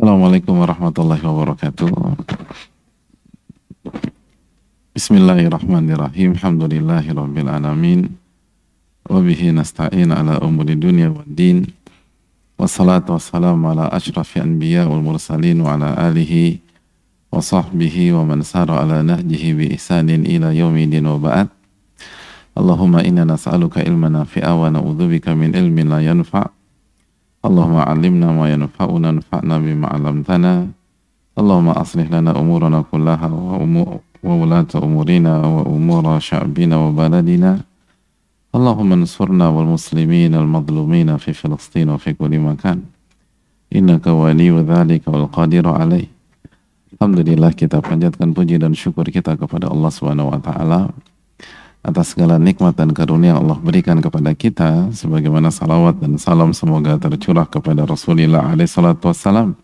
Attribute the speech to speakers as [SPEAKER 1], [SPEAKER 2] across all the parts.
[SPEAKER 1] Assalamualaikum warahmatullahi wabarakatuh. Bismillahirrahmanirrahim. Alhamdulillahirabbil alamin. Wa bihi nasta'in ala umuri dunya waddin. Wassalatu wassalamu ala asyrafil anbiya wal mursalin wa ala alihi wa sahbihi wa man sara ala nahjihi bi ihsanin ila yaumidin wa ba'd. Allahumma inna nas'aluka ilman nafi'a wa na'udzubika min ilmin la yanfa'. Allahumma 'allimna ma yanfa'una wanfa'na bima 'allamtana. Allahumma aslih lana umurana kullaha wa wulata umurina wa umura sya'bina wa baladina. Allahumma ansurna wal muslimin al madlumina fi Filistin wa fi kulli makan. Innaka waliyyu dzalika wal qadiru alaih. Alhamdulillah, kita panjatkan puji dan syukur kita kepada Allah Subhanahu wa taala atas segala nikmat dan karunia Allah berikan kepada kita, sebagaimana salawat dan salam semoga tercurah kepada Rasulullah alaihi salatu wassalam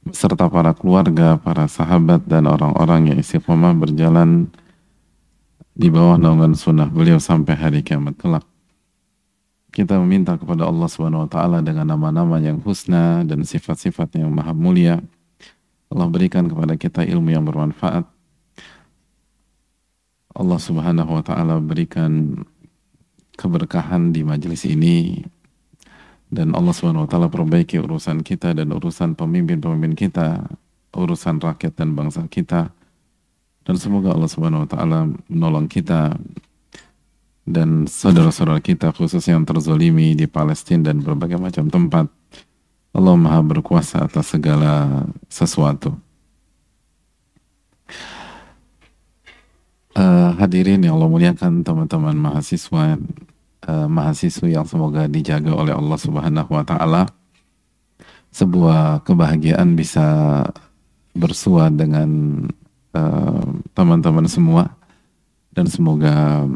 [SPEAKER 1] beserta para keluarga, para sahabat dan orang-orang yang istiqomah berjalan di bawah naungan sunnah beliau sampai hari kiamat kelak. Kita meminta kepada Allah Subhanahu wa taala dengan nama-nama yang husna dan sifat-sifat yang maha mulia, Allah berikan kepada kita ilmu yang bermanfaat. Allah Subhanahu wa taala berikan keberkahan di majelis ini, dan Allah Subhanahu wa taala perbaiki urusan kita dan urusan pemimpin-pemimpin kita, urusan rakyat dan bangsa kita. Dan semoga Allah Subhanahu wa taala menolong kita dan saudara-saudara kita khususnya yang terzolimi di Palestina dan berbagai macam tempat. Allah Maha berkuasa atas segala sesuatu. Hadirin yang Allah muliakan, teman-teman mahasiswa, mahasiswi yang semoga dijaga oleh Allah Subhanahu wa taala. Sebuah kebahagiaan bisa bersua dengan teman-teman semua, dan semoga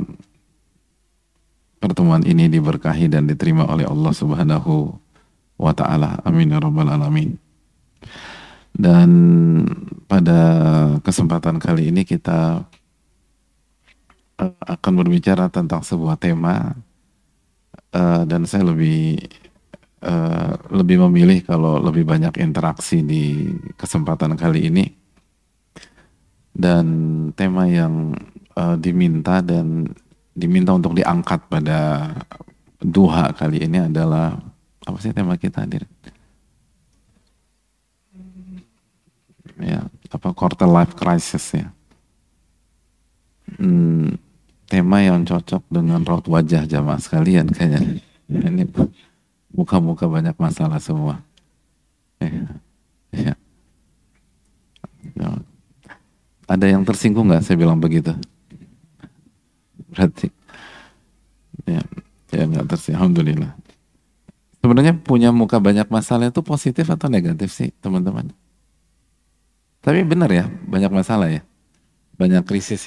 [SPEAKER 1] pertemuan ini diberkahi dan diterima oleh Allah Subhanahu wa taala. Amin ya rabbal alamin. Dan pada kesempatan kali ini kita akan berbicara tentang sebuah tema, dan saya lebih memilih kalau lebih banyak interaksi di kesempatan kali ini. Dan tema yang diminta untuk diangkat pada duha kali ini adalah, apa sih tema kita hadir? Ya, quarter life crisis ya. Tema yang cocok dengan raut wajah jamaah sekalian kayaknya. Ini muka-muka banyak masalah semua. Ya. Ya. Ada yang tersinggung nggak saya bilang begitu? Berarti ya nggak tersinggung. Alhamdulillah. Sebenarnya punya muka banyak masalah itu positif atau negatif sih, teman-teman? Tapi benar ya, banyak masalah ya, banyak krisis.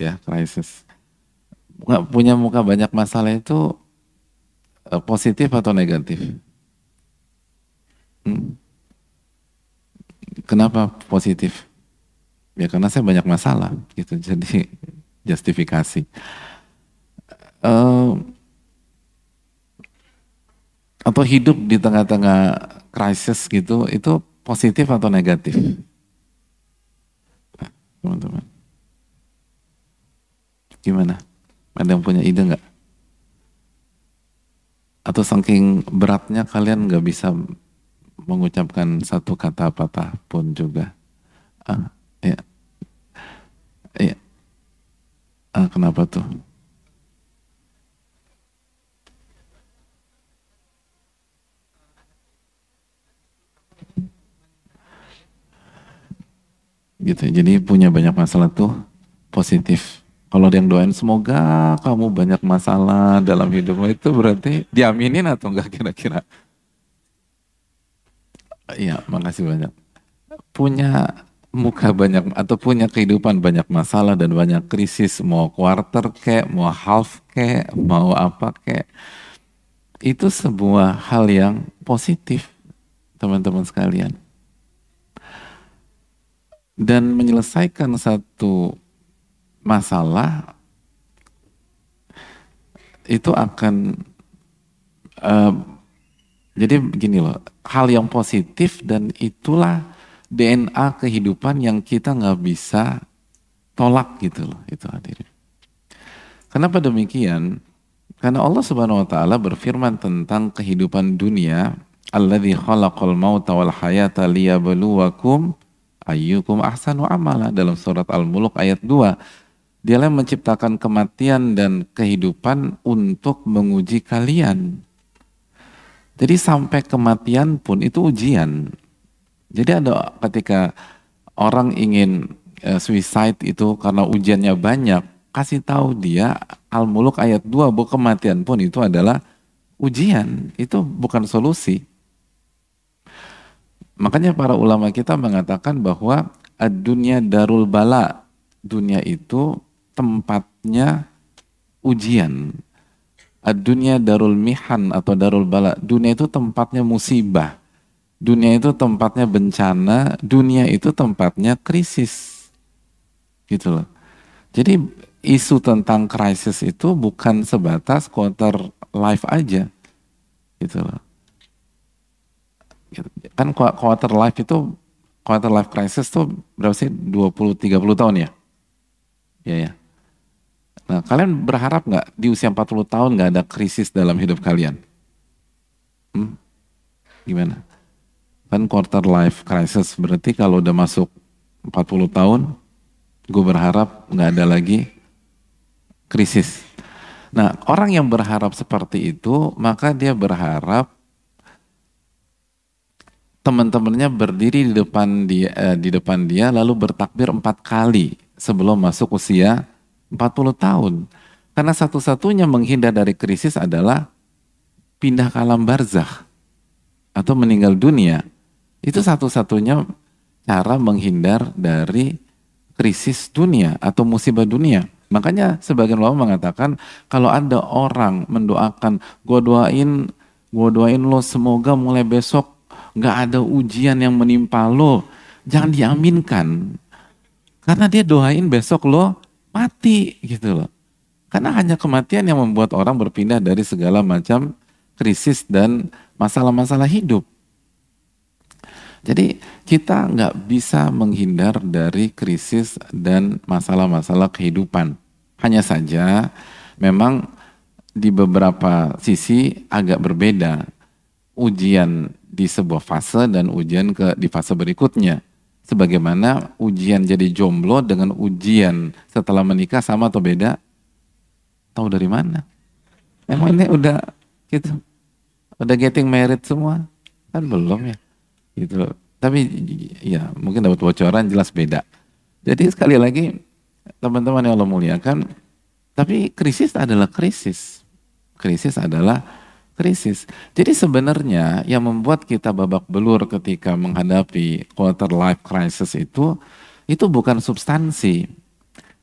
[SPEAKER 1] Nggak punya muka banyak masalah itu positif atau negatif? Kenapa positif? Ya karena saya banyak masalah gitu, jadi justifikasi. Atau hidup di tengah-tengah krisis gitu, itu positif atau negatif, teman-teman? Gimana? Ada yang punya ide nggak? Atau saking beratnya kalian nggak bisa mengucapkan satu kata patah pun juga? Ya. Kenapa tuh? Gitu. Jadi punya banyak masalah tuh positif. Kalau ada yang doain semoga kamu banyak masalah dalam hidupmu, itu berarti diaminin atau enggak kira-kira? Iya, makasih banyak. Punya muka banyak atau punya kehidupan banyak masalah dan banyak krisis, mau quarter kek, mau half kek, mau apa kek, itu sebuah hal yang positif, teman-teman sekalian. Dan menyelesaikan satu masalah itu akan jadi begini loh, hal yang positif, dan itulah DNA kehidupan yang kita nggak bisa tolak gitu loh, itu hadirin. Kenapa demikian? Karena Allah Subhanahu wa taala berfirman tentang kehidupan dunia, alladzi khalaqal mauta wal hayata liyabluwakum ayyukum ahsanu amala, dalam surat Al-Mulk ayat 2. Dialah yang menciptakan kematian dan kehidupan untuk menguji kalian. Jadi sampai kematian pun itu ujian. Jadi ada ketika orang ingin suicide itu karena ujiannya banyak, kasih tahu dia Al-Mulk ayat 2 bahwa kematian pun itu adalah ujian, itu bukan solusi. Makanya para ulama kita mengatakan bahwa ad-dunya darul bala, dunia itu tempatnya ujian. Ad-dunya darul mihan atau darul bala, dunia itu tempatnya musibah. Dunia itu tempatnya bencana, dunia itu tempatnya krisis. Gitu loh. Jadi isu tentang krisis itu bukan sebatas quarter life aja. Gitu loh. Kan quarter life itu, quarter life crisis tuh berapa sih? 20-30 tahun ya? Iya ya. Nah, kalian berharap nggak di usia 40 tahun nggak ada krisis dalam hidup kalian? Gimana? Kan quarter life crisis, berarti kalau udah masuk 40 tahun, gue berharap nggak ada lagi krisis. Nah, orang yang berharap seperti itu, maka dia berharap teman-temannya berdiri di depan dia lalu bertakbir 4 kali sebelum masuk usia 40 tahun. Karena satu-satunya menghindar dari krisis adalah pindah ke alam barzakh atau meninggal dunia. Itu satu-satunya cara menghindar dari krisis dunia atau musibah dunia. Makanya sebagian ulama mengatakan kalau ada orang mendoakan, gua doain lo semoga mulai besok nggak ada ujian yang menimpa lo, jangan diaminkan. Karena dia doain besok lo mati gitu loh. Karena hanya kematian yang membuat orang berpindah dari segala macam krisis dan masalah-masalah hidup. Jadi kita nggak bisa menghindar dari krisis dan masalah-masalah kehidupan. Hanya saja memang di beberapa sisi agak berbeda. Ujian di sebuah fase dan ujian di fase berikutnya. Sebagaimana ujian jadi jomblo dengan ujian setelah menikah sama atau beda? Tahu dari mana? Emang ini udah gitu. Udah getting married semua? Kan belum ya. Gitu. Tapi ya mungkin dapat bocoran jelas beda. Jadi sekali lagi teman-teman yang Allah muliakan, tapi krisis adalah krisis. Krisis adalah krisis. Jadi sebenarnya yang membuat kita babak belur ketika menghadapi quarter life crisis itu bukan substansi,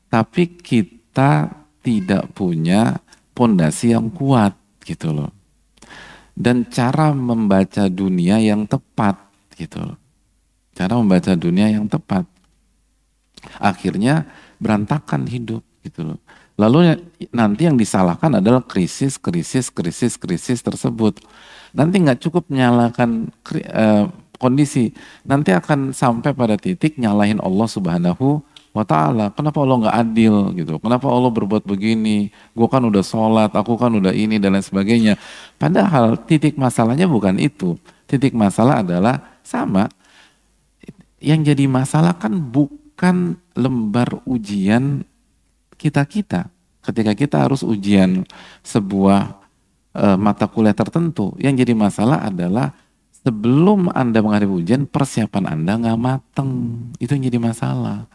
[SPEAKER 1] tapi kita tidak punya pondasi yang kuat gitu loh. Dan cara membaca dunia yang tepat gitu loh. Cara membaca dunia yang tepat. Akhirnya berantakan hidup gitu loh. Lalu nanti yang disalahkan adalah krisis tersebut. Nanti nggak cukup menyalahkan kondisi. Nanti akan sampai pada titik nyalahin Allah Subhanahu wa ta'ala. Kenapa Allah nggak adil gitu? Kenapa Allah berbuat begini? Gue kan udah sholat, aku kan udah ini dan lain sebagainya. Padahal titik masalahnya bukan itu. Titik masalah adalah sama. Yang jadi masalah kan bukan lembar ujian kita-kita. Ketika kita harus ujian sebuah mata kuliah tertentu, yang jadi masalah adalah sebelum Anda menghadapi ujian, persiapan Anda nggak matang. Itu yang jadi masalah.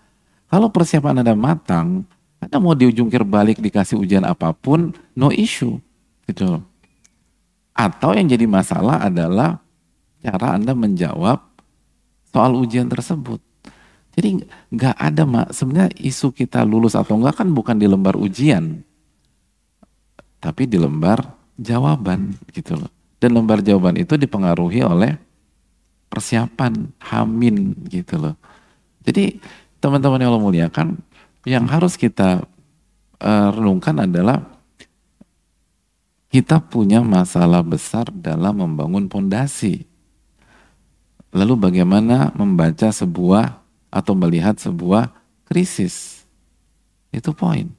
[SPEAKER 1] Kalau persiapan Anda matang, Anda mau diujungkir balik dikasih ujian apapun, no issue. Gitu. Atau yang jadi masalah adalah cara Anda menjawab soal ujian tersebut. Jadi nggak ada, sebenarnya isu kita lulus atau enggak kan bukan di lembar ujian, tapi di lembar jawaban gitu loh. Dan lembar jawaban itu dipengaruhi oleh persiapan hamin gitu loh. Jadi teman-teman yang Allah muliakan, yang harus kita renungkan adalah kita punya masalah besar dalam membangun pondasi. Lalu bagaimana membaca sebuah atau melihat sebuah krisis. Itu poin.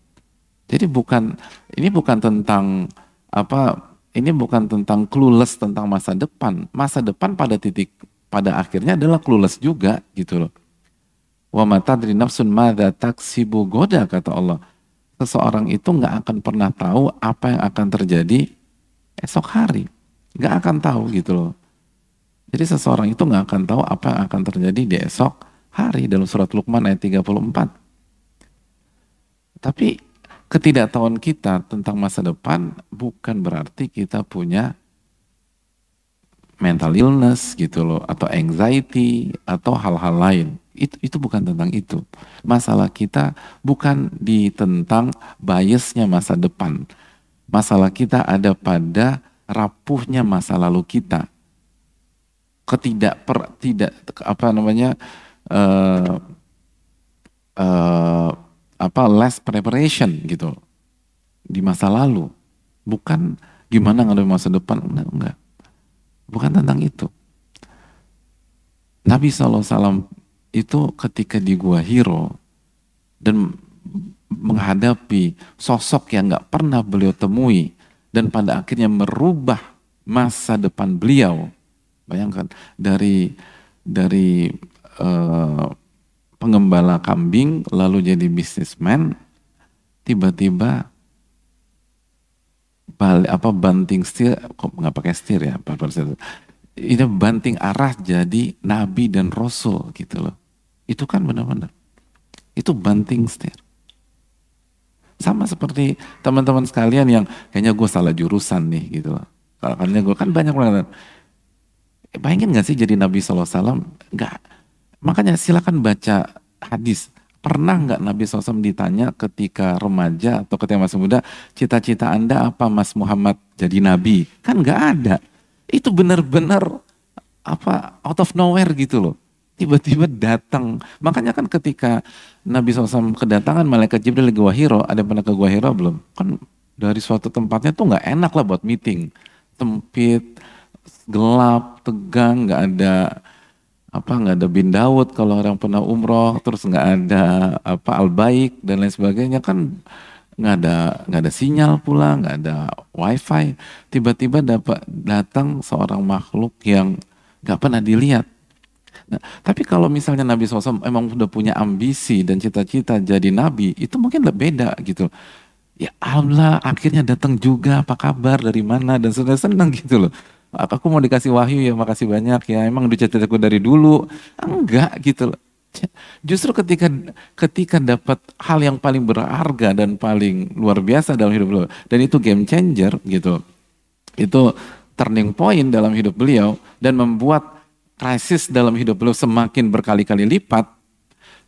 [SPEAKER 1] Jadi ini bukan tentang ini bukan tentang clueless tentang masa depan. Masa depan pada akhirnya adalah clueless juga gitu loh. Wa ma tadri nafsun madza taksibu goda, kata Allah. Seseorang itu nggak akan pernah tahu apa yang akan terjadi esok hari. Nggak akan tahu gitu loh. Jadi seseorang itu nggak akan tahu apa yang akan terjadi di esok hari, dalam surat Luqman ayat 34. Tapi ketidaktahuan kita tentang masa depan bukan berarti kita punya mental illness gitu loh, atau anxiety atau hal-hal lain. Itu bukan tentang itu. Masalah kita bukan tentang biasnya masa depan. Masalah kita ada pada rapuhnya masa lalu kita. Tidak apa namanya less preparation gitu di masa lalu. Bukan gimana ngadepin masa depan, enggak. Bukan tentang itu. Nabi SAW itu ketika di Gua Hiro dan menghadapi sosok yang nggak pernah beliau temui dan pada akhirnya merubah masa depan beliau. Bayangkan dari pengembala kambing lalu jadi bisnismen, tiba-tiba banting setir, kok nggak pakai setir ya, ini banting arah jadi nabi dan rasul gitu loh. Itu kan benar-benar itu banting setir. Sama seperti teman-teman sekalian yang kayaknya gue salah jurusan nih gitu loh. Karena gue kan banyak banget. Bayangin gak sih jadi Nabi SAW? Enggak. Makanya silakan baca hadis. Pernah nggak Nabi SAW ditanya ketika remaja atau ketika masih muda, cita-cita Anda apa Mas Muhammad jadi Nabi? Kan nggak ada. Itu benar-benar out of nowhere gitu loh. Tiba-tiba datang. Makanya kan ketika Nabi SAW kedatangan malaikat Jibril ke Gua Hiro, ada yang pernah ke Gua Hiro belum? Kan dari suatu tempatnya tuh nggak enak lah buat meeting. Sempit, gelap, tegang, nggak ada bin Daud kalau orang pernah umroh, terus nggak ada Al-Baik dan lain sebagainya, kan nggak ada sinyal pula, nggak ada wifi. Tiba-tiba datang seorang makhluk yang nggak pernah dilihat. Nah, tapi kalau misalnya Nabi SAW emang udah punya ambisi dan cita-cita jadi Nabi, itu mungkin lebih beda gitu. Ya Allah, akhirnya datang juga, apa kabar, dari mana, dan sudah senang gitu loh. Aku mau dikasih wahyu ya, makasih banyak ya, emang udah cita-citaku dari dulu. Enggak gitu loh. Justru ketika dapat hal yang paling berharga dan paling luar biasa dalam hidup beliau, dan itu game changer gitu, itu turning point dalam hidup beliau dan membuat krisis dalam hidup beliau semakin berkali-kali lipat.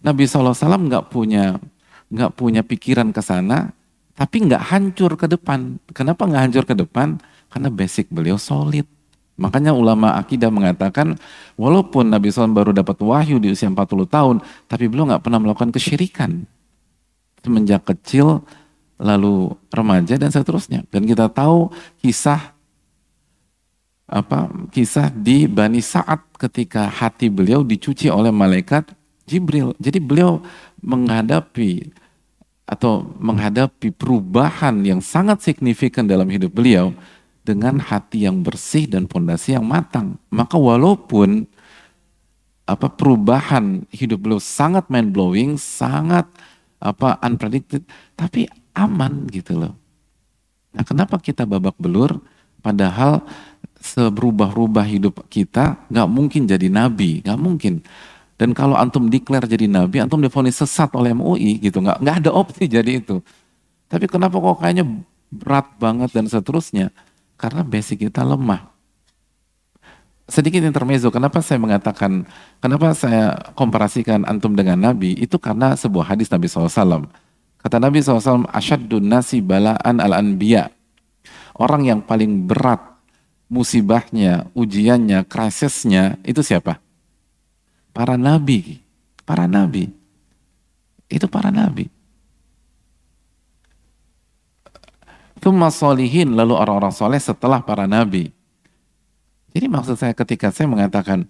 [SPEAKER 1] Nabi SAW nggak punya pikiran ke sana, tapi nggak hancur ke depan. Kenapa nggak hancur ke depan? Karena basic beliau solid. Makanya ulama akidah mengatakan, walaupun Nabi SAW baru dapat wahyu di usia 40 tahun, tapi beliau nggak pernah melakukan kesyirikan. Semenjak kecil, lalu remaja dan seterusnya. Dan kita tahu kisah di Bani Sa'ad ketika hati beliau dicuci oleh malaikat Jibril. Jadi beliau menghadapi perubahan yang sangat signifikan dalam hidup beliau dengan hati yang bersih dan pondasi yang matang. Maka walaupun perubahan hidup beliau sangat mind blowing, sangat unpredicted, tapi aman gitu loh. Nah, kenapa kita babak belur? Padahal seberubah-ubah hidup kita nggak mungkin jadi nabi, nggak mungkin. Dan kalau antum declare jadi nabi, antum divonis sesat oleh MUI gitu, nggak ada opsi jadi itu. Tapi kenapa kok kayaknya berat banget dan seterusnya? Karena basic kita lemah. Sedikit intermezzo, kenapa saya komparasikan antum dengan Nabi, itu karena sebuah hadis Nabi SAW. Kata Nabi SAW, asyaddun nasi bala'an al-anbiya. Orang yang paling berat musibahnya, ujiannya, krisisnya, itu siapa? Para nabi. Para nabi. Itu para nabi. Tsumma sholihin, lalu orang-orang soleh setelah para nabi. Jadi maksud saya ketika saya mengatakan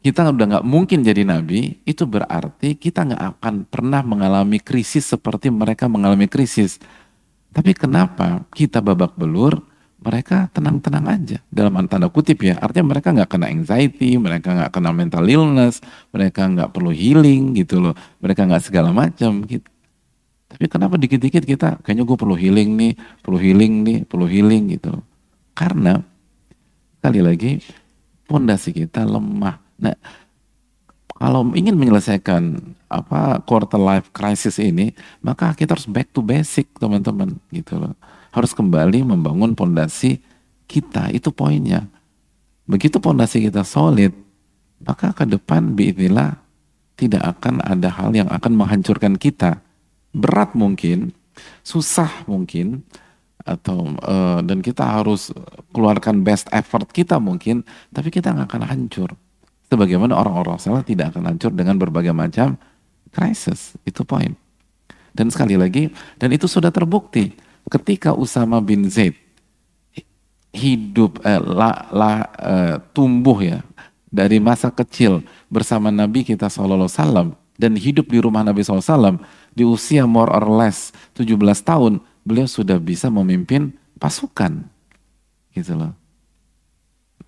[SPEAKER 1] kita udah nggak mungkin jadi nabi, itu berarti kita nggak akan pernah mengalami krisis seperti mereka mengalami krisis. Tapi kenapa kita babak belur, mereka tenang-tenang aja dalam tanda kutip ya. Artinya mereka nggak kena anxiety, mereka nggak kena mental illness, mereka nggak perlu healing gitu loh, mereka nggak segala macam gitu. Tapi kenapa dikit-dikit kita kayaknya gue perlu healing nih, perlu healing nih, perlu healing gitu. Karena sekali lagi pondasi kita lemah. Nah, kalau ingin menyelesaikan quarter life crisis ini, maka kita harus back to basic, teman-teman, gitu loh. Harus kembali membangun pondasi kita, itu poinnya. Begitu pondasi kita solid, maka ke depan biidznillah tidak akan ada hal yang akan menghancurkan kita. Berat mungkin, susah mungkin, atau dan kita harus keluarkan best effort kita mungkin, tapi kita nggak akan hancur. Sebagaimana orang-orang salah tidak akan hancur dengan berbagai macam krisis, itu poin. Dan sekali lagi, dan itu sudah terbukti ketika Usama bin Zaid hidup tumbuh ya dari masa kecil bersama Nabi kita SAW dan hidup di rumah Nabi SAW di usia more or less 17 tahun, beliau sudah bisa memimpin pasukan, gitu loh.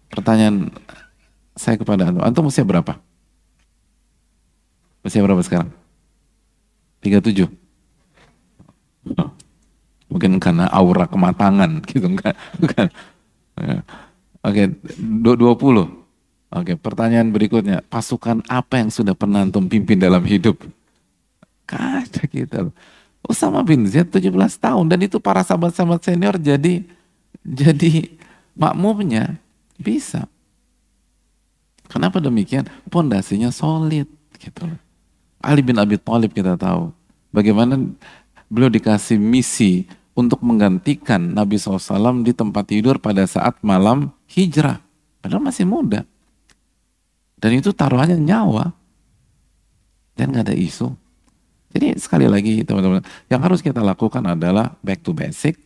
[SPEAKER 1] Pertanyaan saya kepada antum usia berapa? Usia berapa sekarang? 37. Oh, mungkin karena aura kematangan gitu, enggak? Bukan. Oke, 20. Oke, pertanyaan berikutnya, pasukan apa yang sudah pernah antum pimpin dalam hidup? Ada gitu loh. Usama bin Zaid 17 tahun dan itu para sahabat-sahabat senior jadi makmumnya bisa. Kenapa demikian? Pondasinya solid gitu loh. Ali bin Abi Thalib kita tahu bagaimana beliau dikasih misi untuk menggantikan Nabi SAW di tempat tidur pada saat malam hijrah. Padahal masih muda. Dan itu taruhannya nyawa. Dan gak ada isu. Jadi sekali lagi teman-teman, yang harus kita lakukan adalah back to basic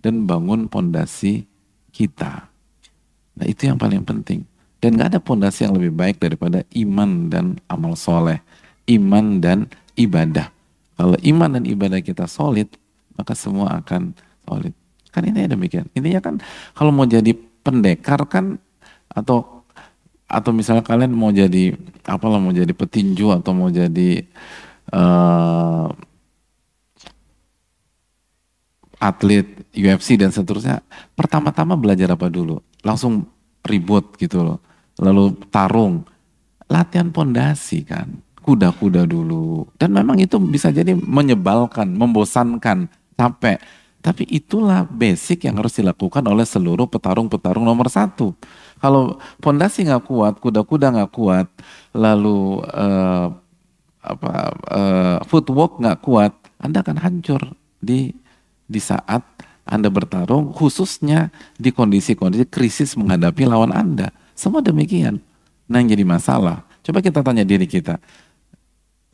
[SPEAKER 1] dan bangun pondasi kita. Nah itu yang paling penting. Dan gak ada pondasi yang lebih baik daripada iman dan amal soleh. Iman dan ibadah. Kalau iman dan ibadah kita solid, maka semua akan solid. Kan ini demikian. Intinya kan kalau mau jadi pendekar kan atau misalnya kalian mau jadi mau jadi petinju atau mau jadi atlet UFC dan seterusnya, pertama-tama belajar apa dulu? Langsung ribut gitu loh. Lalu tarung. Latihan pondasi kan. Kuda-kuda dulu. Dan memang itu bisa jadi menyebalkan, membosankan, capek. Tapi itulah basic yang harus dilakukan oleh seluruh petarung-petarung nomor 1. Kalau pondasi nggak kuat, kuda-kuda nggak kuat, lalu footwork nggak kuat, Anda akan hancur di saat Anda bertarung, khususnya di kondisi-kondisi krisis menghadapi lawan Anda. Semua demikian. Nah yang jadi masalah, coba kita tanya diri kita,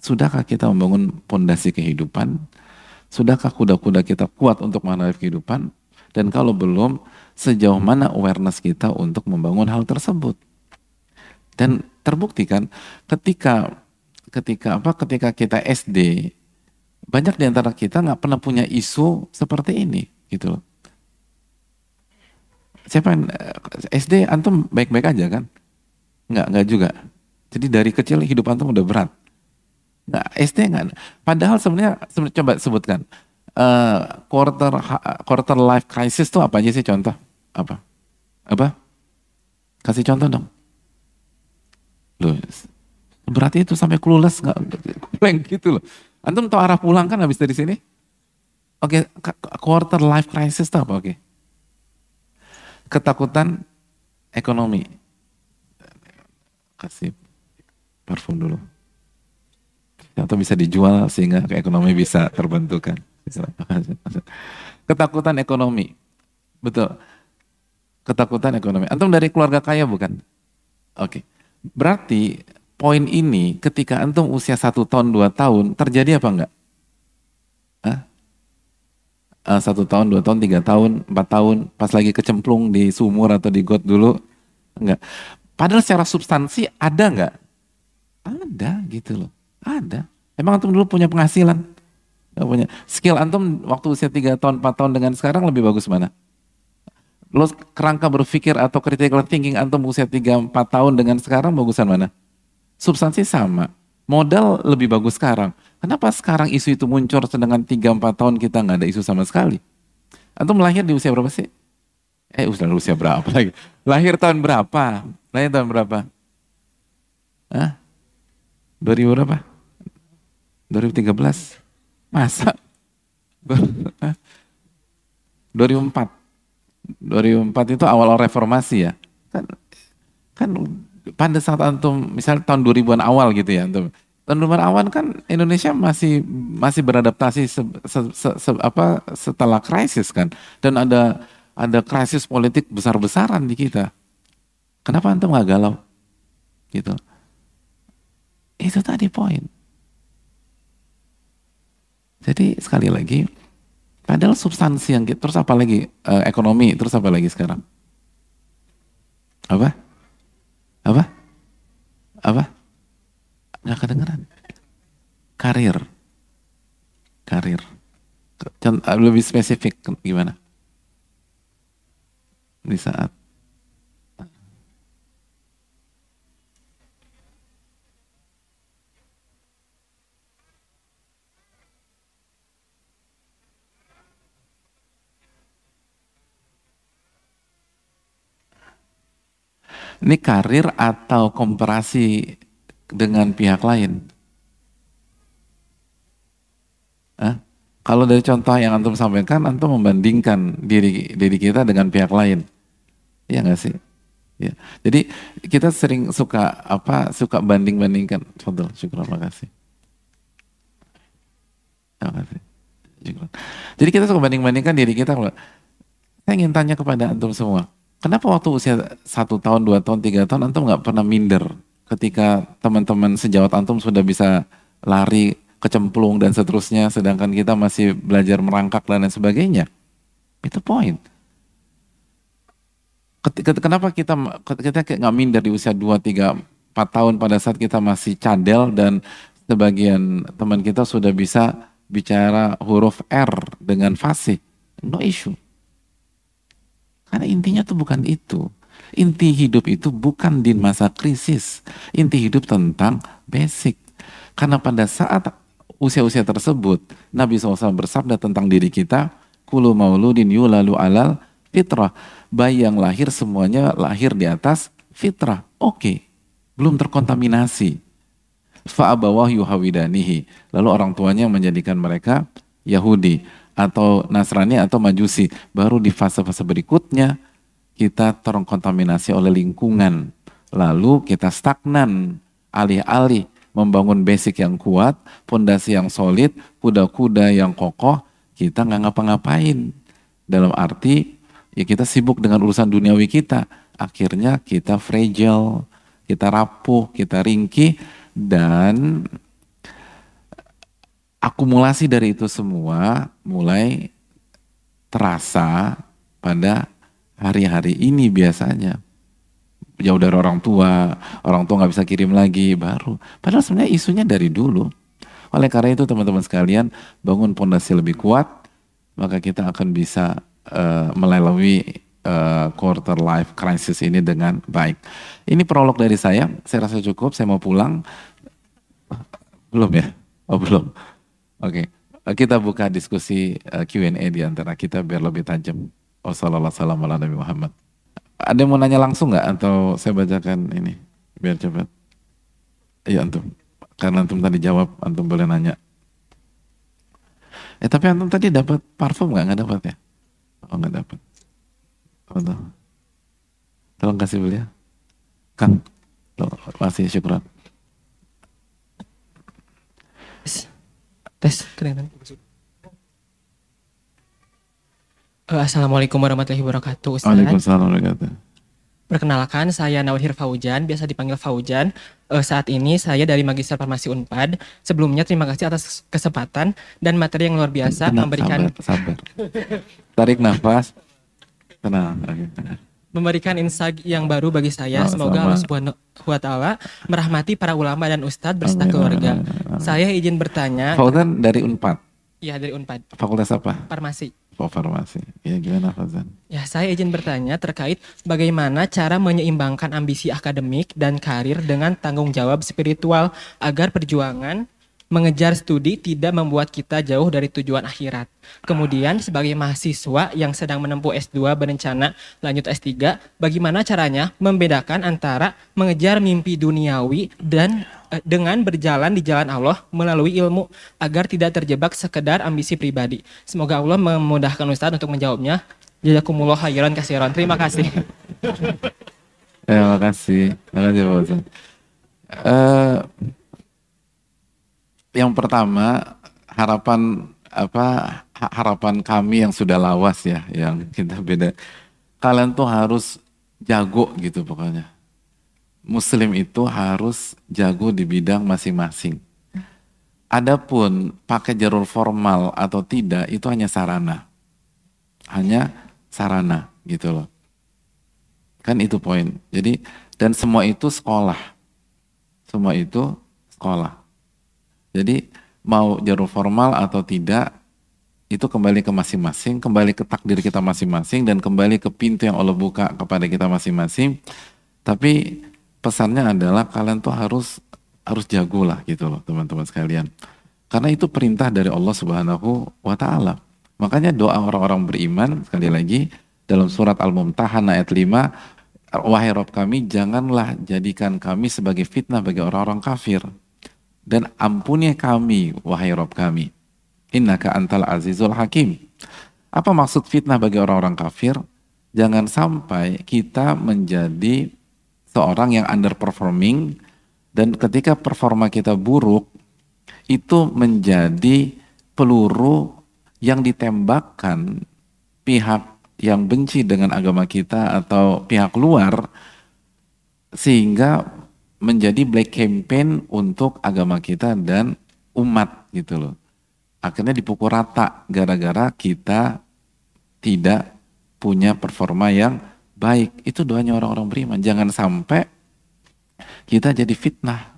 [SPEAKER 1] sudahkah kita membangun pondasi kehidupan? Sudahkah kuda-kuda kita kuat untuk menghadapi kehidupan? Dan kalau belum, sejauh mana awareness kita untuk membangun hal tersebut? Dan terbukti kan ketika kita SD, banyak di antara kita nggak pernah punya isu seperti ini, gitu loh. Siapa yang SD antum baik-baik aja kan? Nggak juga. Jadi dari kecil hidup antum udah berat. Nggak, SD nggak. Padahal sebenarnya coba sebutkan quarter life crisis itu apa aja sih contoh? Apa? Kasih contoh dong. Loh, berarti itu sampai clueless nggak blank gitu loh. Antum tahu arah pulang kan habis dari sini? Oke, quarter life crisis itu apa? Oke. Ketakutan ekonomi. Kasih parfum dulu. Atau bisa dijual sehingga ekonomi bisa terbentukkan. Ketakutan ekonomi. Betul. Ketakutan ekonomi. Antum dari keluarga kaya bukan? Oke. Berarti poin ini ketika antum usia 1 tahun, 2 tahun terjadi apa enggak? 1 tahun, 2 tahun, 3 tahun, 4 tahun pas lagi kecemplung di sumur atau di got dulu? Enggak. Padahal secara substansi ada enggak Ada gitu loh. Ada. Emang antum dulu punya penghasilan? Gak punya. Skill antum waktu usia 3 tahun, 4 tahun dengan sekarang lebih bagus mana? Lo kerangka berpikir atau critical thinking antum usia 3 4 tahun dengan sekarang bagusan mana? Substansi sama. Modal lebih bagus sekarang. Kenapa sekarang isu itu muncul sedangkan 3 4 tahun kita nggak ada isu sama sekali? Antum lahir di usia berapa sih? Usia berapa lagi? Lahir tahun berapa? Lahir tahun berapa? Hah? 2000 berapa? 2013? Masa? 2004. 2004 itu awal reformasi ya. Kan, kan pada saat antum misalnya tahun 2000-an awal gitu ya antum. Tahun 2000-an awal kan Indonesia masih beradaptasi setelah krisis kan. Dan ada krisis politik besar-besaran di kita. Kenapa antum nggak galau? Gitu. Itu tadi poin. Jadi sekali lagi, padahal substansi yang terus apa lagi? Ekonomi, terus apa lagi sekarang? Apa? Apa? Apa? Nggak kedengeran. Karir. Karir. Lebih spesifik gimana? Di saat ini karir atau komparasi dengan pihak lain? Hah? Kalau dari contoh yang antum sampaikan, antum membandingkan diri kita dengan pihak lain, iya nggak sih? Ya. Jadi kita sering suka banding-bandingkan. Contoh, syukur, makasih. Makasih. Syukur. Jadi kita suka banding-bandingkan diri kita. Saya ingin tanya kepada antum semua, kenapa waktu usia 1 tahun, 2 tahun, 3 tahun antum nggak pernah minder ketika teman-teman sejawat antum sudah bisa lari, kecemplung dan seterusnya, sedangkan kita masih belajar merangkak dan lain sebagainya? Itu poin. Kenapa kita nggak minder di usia 2, 3, 4 tahun pada saat kita masih cadel dan sebagian teman kita sudah bisa bicara huruf R dengan fasih? No issue. Karena intinya tuh bukan itu. Inti hidup itu bukan di masa krisis. Inti hidup tentang basic. Karena pada saat usia-usia tersebut, Nabi SAW bersabda tentang diri kita, Kullu mauludin yulalu alal fitrah. Bayi yang lahir semuanya lahir di atas fitrah. Oke, belum terkontaminasi. Fa'abawah yuhawidanihi. Lalu orang tuanya menjadikan mereka Yahudi atau Nasrani atau Majusi. Baru di fase-fase berikutnya kita terkontaminasi oleh lingkungan. Lalu kita stagnan, alih-alih membangun basic yang kuat, pondasi yang solid, kuda-kuda yang kokoh, kita nggak ngapa-ngapain. Dalam arti, ya kita sibuk dengan urusan duniawi kita. Akhirnya kita fragile, kita rapuh, kita ringkih, dan akumulasi dari itu semua mulai terasa pada hari-hari ini biasanya. Jauh dari orang tua nggak bisa kirim lagi, baru. Padahal sebenarnya isunya dari dulu. Oleh karena itu teman-teman sekalian, bangun pondasi lebih kuat, maka kita akan bisa melalui quarter life crisis ini dengan baik. Ini prolog dari saya rasa cukup, saya mau pulang. Belum ya? Oh belum. Oke, kita buka diskusi Q&A di antara kita biar lebih tajam. Wassalamualaikum warahmatullahi wabarakatuh. Ada yang mau nanya langsung nggak atau saya bacakan ini biar cepat? Iya antum, karena antum tadi jawab, antum boleh nanya. Tapi antum tadi dapat parfum nggak? Nggak dapat ya? Oh nggak dapat. Oh, tolong kasih beliau, Kang. Masih syukuran.
[SPEAKER 2] Tes, kedengaran. Assalamualaikum warahmatullahi wabarakatuh, Ustaz.
[SPEAKER 1] Waalaikumsalam warahmatullahi wabarakatuh.
[SPEAKER 2] Perkenalkan, saya Nawahir Faujan, biasa dipanggil Faujan. Saat ini saya dari Magister Farmasi Unpad. Sebelumnya terima kasih atas kesempatan dan materi yang luar biasa memberikan.
[SPEAKER 1] Sabar. Tarik nafas. Tenang.
[SPEAKER 2] memberikan insight yang baru bagi saya. Semoga Allah Subhanahu wa Ta'ala merahmati para ulama dan ustadz beserta keluarga. Saya izin bertanya.
[SPEAKER 1] Fauzan dari Unpad?
[SPEAKER 2] Iya, dari Unpad.
[SPEAKER 1] Fakultas apa?
[SPEAKER 2] Farmasi.
[SPEAKER 1] Farmasi. Ya, gimana Fauzan?
[SPEAKER 2] Ya, saya izin bertanya terkait bagaimana cara menyeimbangkan ambisi akademik dan karir dengan tanggung jawab spiritual agar perjuangan mengejar studi tidak membuat kita jauh dari tujuan akhirat. Kemudian sebagai mahasiswa yang sedang menempuh S2 berencana lanjut S3, bagaimana caranya membedakan antara mengejar mimpi duniawi dan dengan berjalan di jalan Allah melalui ilmu agar tidak terjebak sekedar ambisi pribadi. Semoga Allah memudahkan Ustadz untuk menjawabnya. Jazakumullah khairan katsiran. Terima kasih.
[SPEAKER 1] Terima kasih. Terima kasih Pak Ustadz. Yang pertama, harapan kami yang sudah lawas ya, yang kita beda. Kalian tuh harus jago gitu pokoknya. Muslim itu harus jago di bidang masing-masing. Adapun pakai jalur formal atau tidak itu hanya sarana. Hanya sarana gitu loh. Kan itu poin. Jadi dan semua itu sekolah. Semua itu sekolah. Jadi mau jalur formal atau tidak itu kembali ke masing-masing, kembali ke takdir kita masing-masing dan kembali ke pintu yang Allah buka kepada kita masing-masing. Tapi pesannya adalah kalian tuh harus jago lah gitu loh teman-teman sekalian. Karena itu perintah dari Allah Subhanahu wa Ta'ala. Makanya doa orang-orang beriman sekali lagi dalam surat Al-Mumtahanah ayat 5, wahai Rabb kami janganlah jadikan kami sebagai fitnah bagi orang-orang kafir. Dan ampuni kami, wahai Rabb kami. Innaka antal azizul hakim. Apa maksud fitnah bagi orang-orang kafir? Jangan sampai kita menjadi seorang yang underperforming dan ketika performa kita buruk, itu menjadi peluru yang ditembakkan pihak yang benci dengan agama kita atau pihak luar sehingga menjadi black campaign untuk agama kita dan umat gitu loh. Akhirnya dipukul rata gara-gara kita tidak punya performa yang baik. Itu doanya orang-orang beriman. Jangan sampai kita jadi fitnah.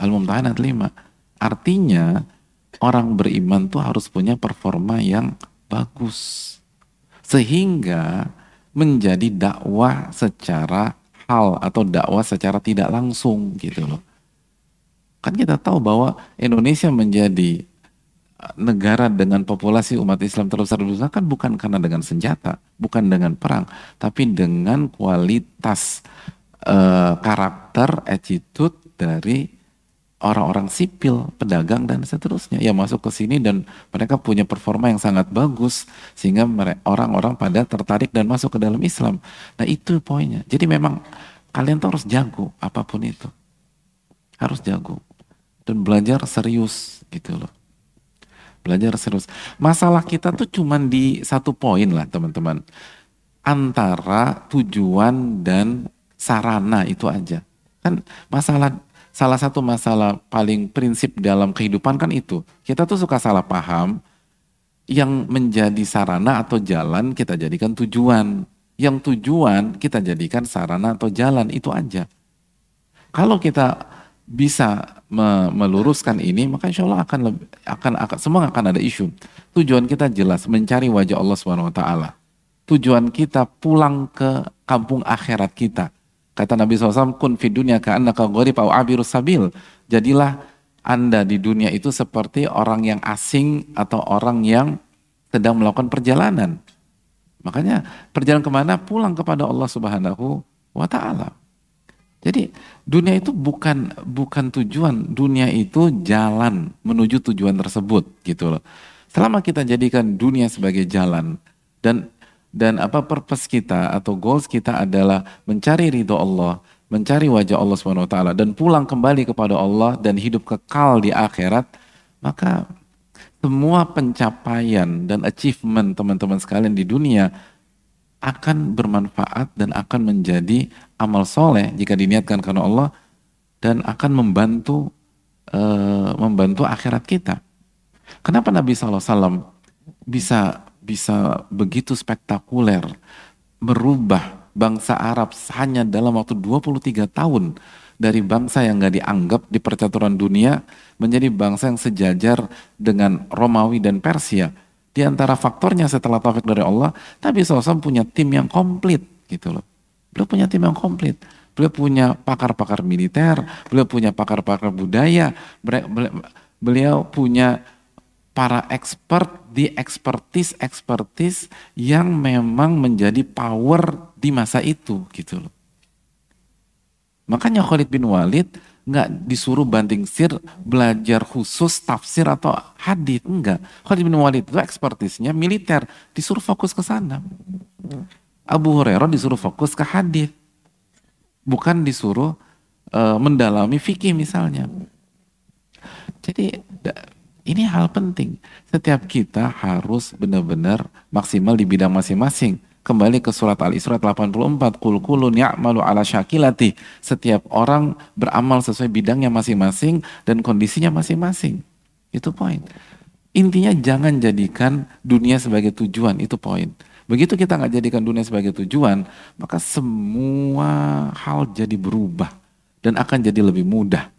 [SPEAKER 1] Al-Mumtahanah 5. Artinya orang beriman tuh harus punya performa yang bagus. Sehingga menjadi dakwah secara hal atau dakwah secara tidak langsung gitu loh. Kan kita tahu bahwa Indonesia menjadi negara dengan populasi umat Islam terbesar di dunia kan bukan karena dengan senjata, bukan dengan perang, tapi dengan kualitas karakter, attitude dari orang-orang sipil, pedagang dan seterusnya yang masuk ke sini dan mereka punya performa yang sangat bagus sehingga orang-orang pada tertarik dan masuk ke dalam Islam. Nah itu poinnya. Jadi memang kalian tuh harus jago apapun itu. Harus jago. Dan belajar serius gitu loh. Belajar serius. Masalah kita tuh cuman di satu poin lah teman-teman. Antara tujuan dan sarana itu aja. Kan salah satu masalah paling prinsip dalam kehidupan kan itu. Kita tuh suka salah paham. Yang menjadi sarana atau jalan kita jadikan tujuan. Yang tujuan kita jadikan sarana atau jalan, itu aja. Kalau kita bisa meluruskan ini, maka insya Allah akan semua akan ada isu. Tujuan kita jelas, mencari wajah Allah SWT. Tujuan kita pulang ke kampung akhirat kita. Kata Nabi SAW, kun fid dunya ka'annaka gharib aw abirus sabil. Jadilah Anda di dunia itu seperti orang yang asing atau orang yang sedang melakukan perjalanan. Makanya perjalanan kemana? Pulang kepada Allah Subhanahu wa Ta'ala. Jadi dunia itu bukan tujuan, dunia itu jalan menuju tujuan tersebut gitu loh. Selama kita jadikan dunia sebagai jalan dan apa purpose kita atau goals kita adalah mencari ridho Allah, mencari wajah Allah Subhanahu wa Ta'ala dan pulang kembali kepada Allah dan hidup kekal di akhirat, maka semua pencapaian dan achievement teman-teman sekalian di dunia akan bermanfaat dan akan menjadi amal soleh jika diniatkan karena Allah dan akan membantu akhirat kita. Kenapa Nabi SAW bisa begitu spektakuler merubah bangsa Arab hanya dalam waktu 23 tahun dari bangsa yang gak dianggap di percaturan dunia menjadi bangsa yang sejajar dengan Romawi dan Persia. Di antara faktornya setelah taufik dari Allah, Nabi SAW punya tim yang komplit gitu loh. Beliau punya tim yang komplit. Beliau punya pakar-pakar militer, beliau punya pakar-pakar budaya, beliau punya para expert di expertise yang memang menjadi power di masa itu gitu loh. Makanya Khalid bin Walid nggak disuruh banting sir belajar khusus tafsir atau hadis, enggak. Khalid bin Walid itu expertise-nya militer, disuruh fokus ke sana. Abu Hurairah disuruh fokus ke hadis, bukan disuruh mendalami fikih misalnya. Jadi ini hal penting. Setiap kita harus benar-benar maksimal di bidang masing-masing. Kembali ke surat Al-Isra 84. Qul kullun ya'malu ala syakilati. Setiap orang beramal sesuai bidangnya masing-masing dan kondisinya masing-masing. Itu poin. Intinya jangan jadikan dunia sebagai tujuan. Itu poin. Begitu kita nggak jadikan dunia sebagai tujuan, maka semua hal jadi berubah dan akan jadi lebih mudah.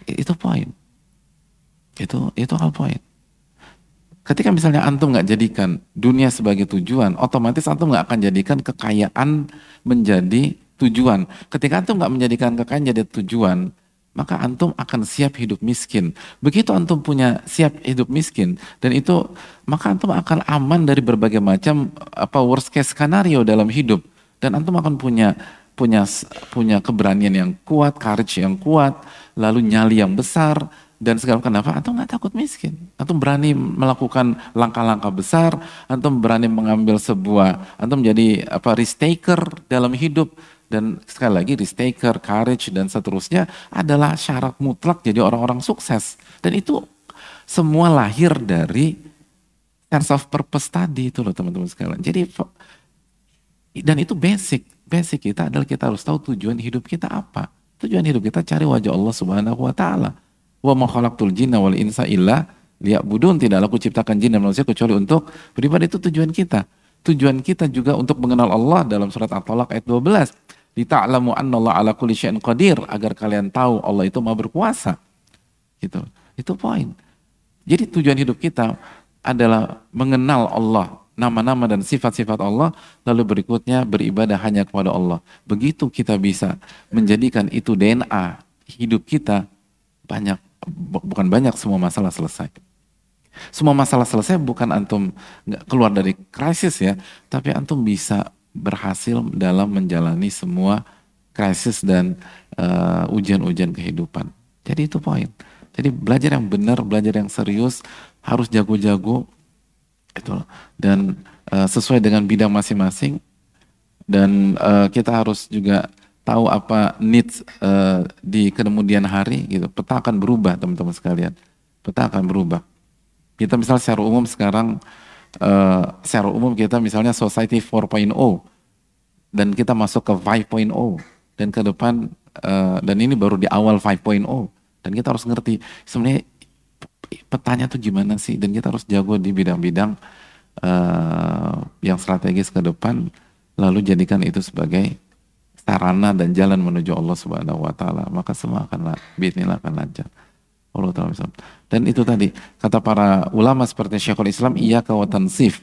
[SPEAKER 1] Itu poin. Itu hal poin. Ketika misalnya antum nggak jadikan dunia sebagai tujuan, otomatis antum nggak akan jadikan kekayaan menjadi tujuan. Ketika antum nggak menjadikan kekayaan jadi tujuan, maka antum akan siap hidup miskin. Begitu antum punya siap hidup miskin, dan itu maka antum akan aman dari berbagai macam worst case skenario dalam hidup, dan antum akan punya keberanian yang kuat, courage yang kuat, lalu nyali yang besar. Dan segala kenapa antum nggak takut miskin, antum berani melakukan langkah-langkah besar, antum berani mengambil antum jadi risk taker dalam hidup. Dan sekali lagi risk taker, courage dan seterusnya adalah syarat mutlak jadi orang-orang sukses. Dan itu semua lahir dari sense of purpose tadi itu loh teman-teman sekalian. Jadi dan itu basic kita adalah kita harus tahu tujuan hidup kita apa. Tujuan hidup kita cari wajah Allah Subhanahu wa taala. Wa ma khalaqtul jinna wal insa illa liya'budun. Tidaklah aku ciptakan jin dan manusia kecuali untuk beribadah. Itu tujuan kita. Tujuan kita juga untuk mengenal Allah dalam surat At-Talaq ayat 12. Lita'lamu annallaha ala kulli syai'in qadir, agar kalian tahu Allah itu Maha berkuasa. Gitu. Itu poin. Jadi tujuan hidup kita adalah mengenal Allah, nama-nama dan sifat-sifat Allah, lalu berikutnya beribadah hanya kepada Allah. Begitu kita bisa menjadikan itu DNA hidup kita, semua masalah selesai. Semua masalah selesai bukan antum nggak keluar dari krisis ya, tapi antum bisa berhasil dalam menjalani semua krisis dan ujian-ujian kehidupan. Jadi itu poin. Jadi belajar yang benar, belajar yang serius, harus jago-jago itu, dan sesuai dengan bidang masing-masing. Dan kita harus juga tahu apa needs di kemudian hari gitu. Peta akan berubah teman-teman sekalian. Peta akan berubah. Kita misal secara umum sekarang kita misalnya society 4.0 dan kita masuk ke 5.0 dan ke depan dan ini baru di awal 5.0 dan kita harus ngerti sebenarnya petanya tuh gimana sih, dan kita harus jago di bidang-bidang yang strategis ke depan, lalu jadikan itu sebagai sarana dan jalan menuju Allah Subhanahu wa taala, maka semua akan bismillah akan lancar. Allah taala. Dan itu tadi kata para ulama seperti Syekhul Islam, iyyaka wa tansif.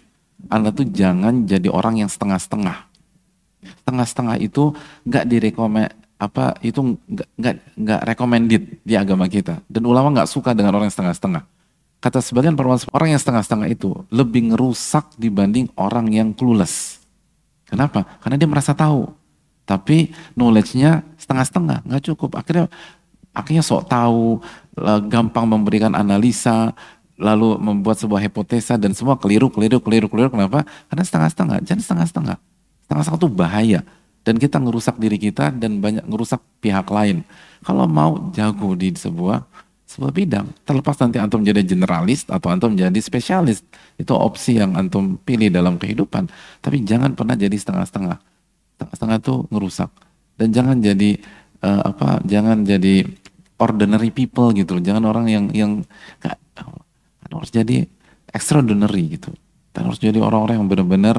[SPEAKER 1] Anda tuh jangan jadi orang yang setengah-setengah. Setengah-setengah itu enggak enggak recommended di agama kita. Dan ulama enggak suka dengan orang yang setengah-setengah. Kata sebagian para ulama, orang yang setengah-setengah itu lebih ngerusak dibanding orang yang clueless. Kenapa? Karena dia merasa tahu, tapi knowledge-nya setengah-setengah, nggak cukup. Akhirnya sok tahu, gampang memberikan analisa, lalu membuat sebuah hipotesa dan semua keliru. Kenapa? Karena setengah-setengah. Jangan setengah-setengah. Setengah-setengah itu bahaya. Dan kita ngerusak diri kita dan banyak ngerusak pihak lain. Kalau mau jago di sebuah bidang, terlepas nanti antum jadi generalis atau antum jadi spesialis, itu opsi yang antum pilih dalam kehidupan. Tapi jangan pernah jadi setengah-setengah. Setengah-setengah itu ngerusak. Dan jangan jadi jangan jadi ordinary people gitu. Jangan orang yang harus jadi extraordinary gitu. Dan harus jadi orang-orang yang benar-benar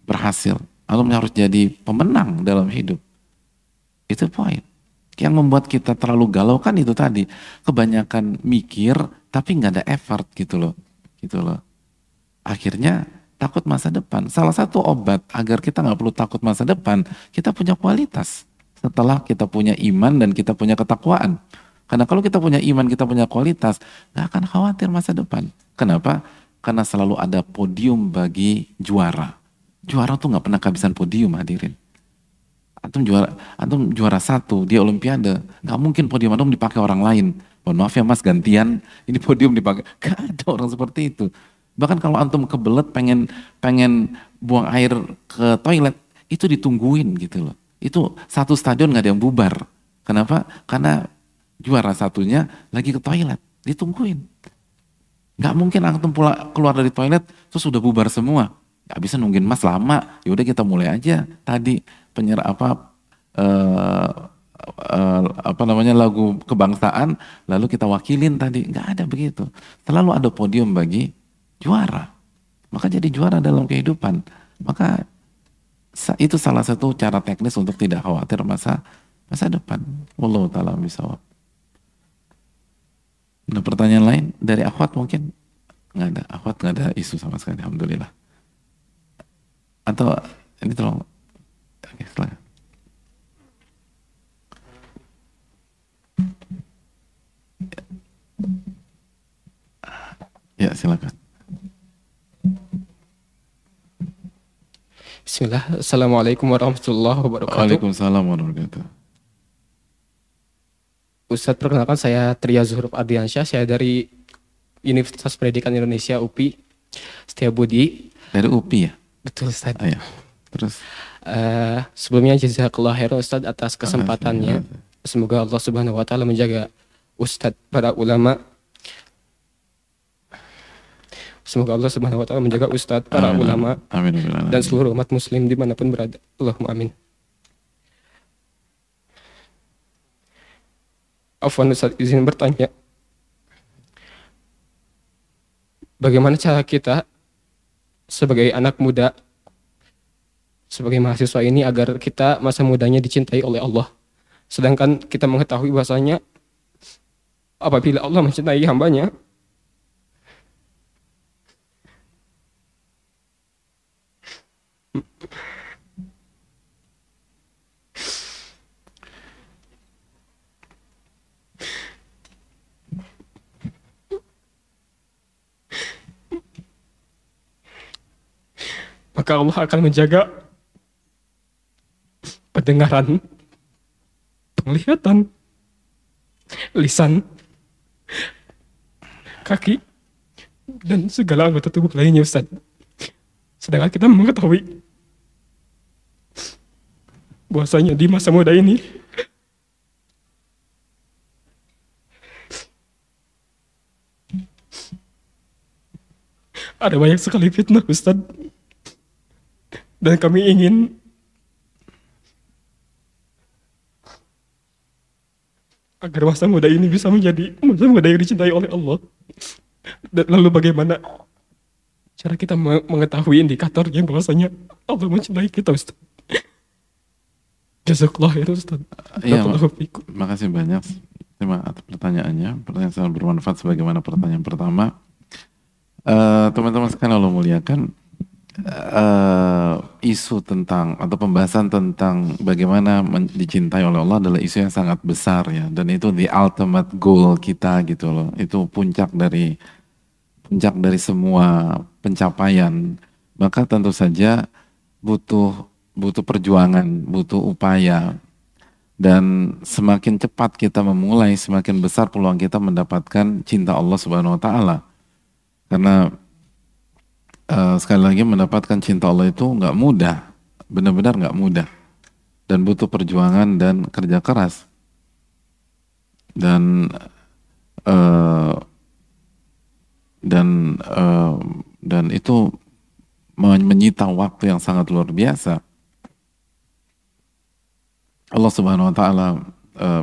[SPEAKER 1] berhasil, antum harus jadi pemenang dalam hidup. Itu poin. Yang membuat kita terlalu galau kan itu tadi, kebanyakan mikir tapi nggak ada effort gitu loh. Akhirnya takut masa depan. Salah satu obat agar kita nggak perlu takut masa depan, kita punya kualitas. Setelah kita punya iman dan kita punya ketakwaan. Karena kalau kita punya iman, kita punya kualitas, nggak akan khawatir masa depan. Kenapa? Karena selalu ada podium bagi juara. Juara tuh nggak pernah kehabisan podium, hadirin. Antum juara satu di Olimpiade, nggak mungkin podium antum dipakai orang lain. Mohon maaf ya mas, gantian, ini podium dipakai. Gak ada orang seperti itu. Bahkan kalau antum kebelet pengen buang air ke toilet, itu ditungguin gitu loh. Itu satu stadion nggak ada yang bubar. Kenapa? Karena juara satunya lagi ke toilet, ditungguin. Nggak mungkin antum keluar dari toilet terus sudah bubar semua. Gak bisa nungguin mas lama. Ya udah kita mulai aja tadi lagu kebangsaan lalu kita wakilin tadi. Nggak ada begitu. Selalu ada podium bagi juara. Maka jadi juara dalam kehidupan. Maka itu salah satu cara teknis untuk tidak khawatir masa depan. Wallahu ta'ala bishawab. Ada pertanyaan lain dari akhwat mungkin? Nggak ada. Akhwat nggak ada isu sama sekali. Alhamdulillah. Atau ini tolong. Oke, silakan. Ya, silakan.
[SPEAKER 3] Bismillah. Assalamualaikum warahmatullahi wabarakatuh.
[SPEAKER 1] Waalaikumsalam warahmatullahi wabarakatuh.
[SPEAKER 3] Ustadz, perkenalkan saya Tria Zuhur Ardiansyah. Saya dari Universitas Pendidikan Indonesia UPI Setiabudi.
[SPEAKER 1] Dari UPI ya?
[SPEAKER 3] Betul Ustadz.
[SPEAKER 1] Ya. Terus?
[SPEAKER 3] Sebelumnya jazakallah khairan Ustadz atas kesempatannya. Semoga Allah Subhanahu wa Ta'ala menjaga Ustadz, para ulama. Semoga Allah Subhanahu wa Ta'ala menjaga Ustadz, para ulama,
[SPEAKER 1] amin,
[SPEAKER 3] dan seluruh umat muslim dimanapun berada. Allahumma amin. Afwan Ustadz, izin bertanya. Bagaimana cara kita sebagai anak muda, sebagai mahasiswa ini agar kita masa mudanya dicintai oleh Allah? Sedangkan kita mengetahui bahasanya apabila Allah mencintai hambanya, maka Allah akan menjaga pendengaran, penglihatan, lisan, kaki, dan segala anggota tubuh lainnya, Ustaz. Sedangkan kita mengetahui bahwasanya di masa muda ini ada banyak sekali fitnah, Ustaz. Dan kami ingin agar masa muda ini bisa menjadi masa muda yang dicintai oleh Allah. Dan lalu bagaimana cara kita mengetahui indikator yang bahwasanya Allah mencintai kita, Ustaz? Jazakallah ya, Ustaz.
[SPEAKER 1] Iya, makasih banyak. Terima atas pertanyaannya. Pertanyaan sangat bermanfaat sebagaimana pertanyaan pertama. Teman-teman sekalian Allah muliakan, isu tentang atau pembahasan tentang bagaimana dicintai oleh Allah adalah isu yang sangat besar ya, dan itu the ultimate goal kita gitu loh. Itu puncak dari semua pencapaian. Maka tentu saja butuh perjuangan, butuh upaya, dan semakin cepat kita memulai, semakin besar peluang kita mendapatkan cinta Allah Subhanahu wa Ta'ala. Karena sekali lagi mendapatkan cinta Allah itu nggak mudah, benar-benar nggak mudah, dan butuh perjuangan dan kerja keras, dan itu menyita waktu yang sangat luar biasa. Allah Subhanahu wa Ta'ala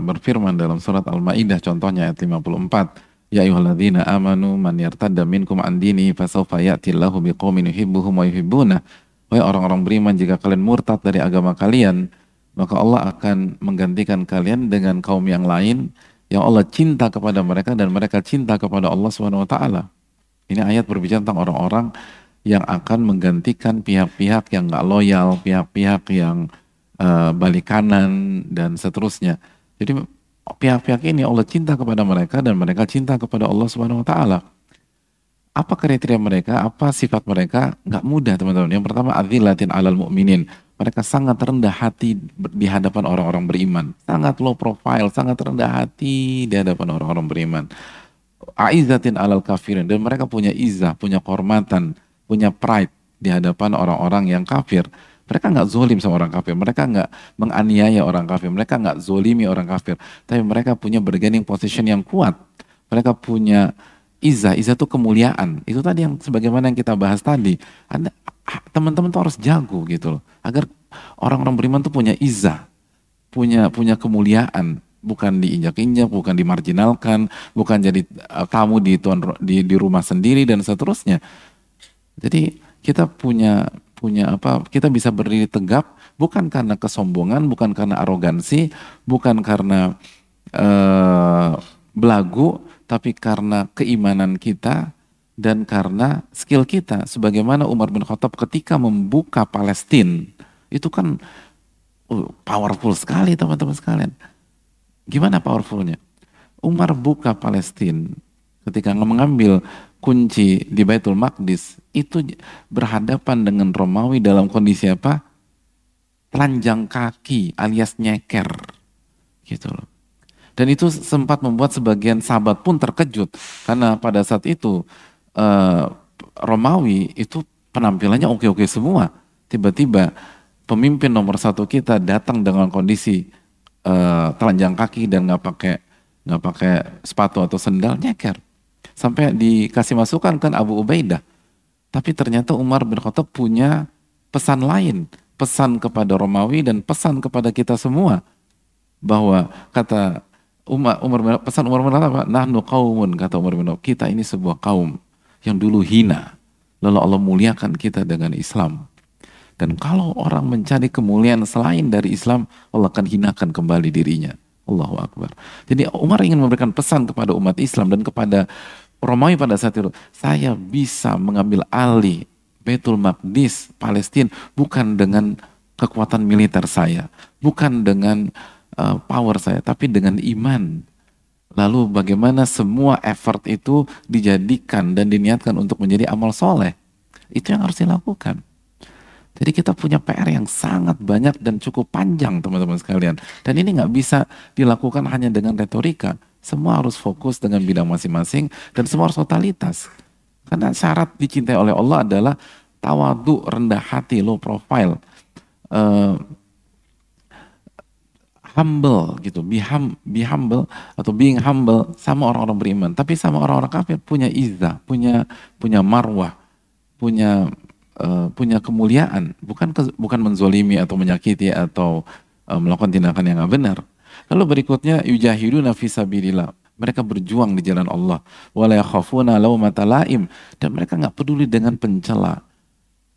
[SPEAKER 1] berfirman dalam surat Al-Maidah, contohnya ayat 54, ya ayyuhalladzina amanu man yartadda minkum an dinihi fasawfa ya'tillahu biqaumin yuhibbuhum wa yuhibbunah wa wahai orang-orang beriman, jika kalian murtad dari agama kalian, maka Allah akan menggantikan kalian dengan kaum yang lain yang Allah cinta kepada mereka dan mereka cinta kepada Allah Subhanahu wa taala. Ini ayat berbicara tentang orang-orang yang akan menggantikan pihak-pihak yang nggak loyal, pihak-pihak yang balik kanan dan seterusnya. Jadi pihak-pihak ini Allah cinta kepada mereka dan mereka cinta kepada Allah Subhanahu wa taala. Apa kriteria mereka? Apa sifat mereka? Nggak mudah, teman-teman. Yang pertama, adzillatin alal mu'minin. Mereka sangat rendah hati di hadapan orang-orang beriman. Sangat low profile, sangat rendah hati di hadapan orang-orang beriman. Aizzatin alal kafirin. Dan mereka punya izzah, punya kehormatan, punya pride di hadapan orang-orang yang kafir. Mereka nggak zolim sama orang kafir. Mereka nggak menganiaya orang kafir. Mereka nggak zolimi orang kafir. Tapi mereka punya bargaining position yang kuat. Mereka punya izzah itu kemuliaan. Itu tadi yang sebagaimana yang kita bahas tadi. Teman-teman tuh harus jago gitu loh. Agar orang-orang beriman tuh punya izzah, punya kemuliaan, bukan diinjak-injak, bukan dimarginalkan, bukan jadi tamu di rumah sendiri dan seterusnya. Jadi kita punya apa? Kita bisa berdiri tegap bukan karena kesombongan, bukan karena arogansi, bukan karena belagu, tapi karena keimanan kita dan karena skill kita. Sebagaimana Umar bin Khattab ketika membuka Palestina, itu kan powerful sekali teman-teman sekalian. Gimana powerfulnya? Umar buka Palestina ketika mengambil kunci di Baitul Maqdis, itu berhadapan dengan Romawi dalam kondisi apa? Telanjang kaki alias nyeker gitu loh. Dan itu sempat membuat sebagian sahabat pun terkejut karena pada saat itu Romawi itu penampilannya oke-oke semua. Tiba-tiba pemimpin nomor satu kita datang dengan kondisi telanjang kaki dan nggak pakai sepatu atau sendal, nyeker. Sampai dikasih masukan kan Abu Ubaidah. Tapi ternyata Umar bin Khattab punya pesan lain, pesan kepada Romawi dan pesan kepada kita semua, bahwa kata pesan Umar bin Khattab, nahnu qaumun, kata Umar bin Khattab, kita ini sebuah kaum yang dulu hina, lalu Allah muliakan kita dengan Islam. Dan kalau orang mencari kemuliaan selain dari Islam, Allah akan hinakan kembali dirinya. Allahu Akbar. Jadi Umar ingin memberikan pesan kepada umat Islam dan kepada Romawi pada saat itu, saya bisa mengambil alih Baitul Maqdis, Palestina, bukan dengan kekuatan militer saya, bukan dengan power saya, tapi dengan iman. Lalu bagaimana semua effort itu dijadikan dan diniatkan untuk menjadi amal soleh. Itu yang harus dilakukan. Jadi kita punya PR yang sangat banyak dan cukup panjang teman-teman sekalian. Dan ini nggak bisa dilakukan hanya dengan retorika. Semua harus fokus dengan bidang masing-masing dan semua harus totalitas. Karena syarat dicintai oleh Allah adalah tawadu, rendah hati, low profile. Humble gitu, be humble atau being humble sama orang-orang beriman, tapi sama orang-orang kafir punya izzah, punya marwah, punya kemuliaan, bukan menzolimi atau menyakiti atau melakukan tindakan yang nggak benar. Lalu berikutnya yujahiduna fi sabilillah, mereka berjuang di jalan Allah, wala yakhafuna laumata laim, dan mereka nggak peduli dengan pencela.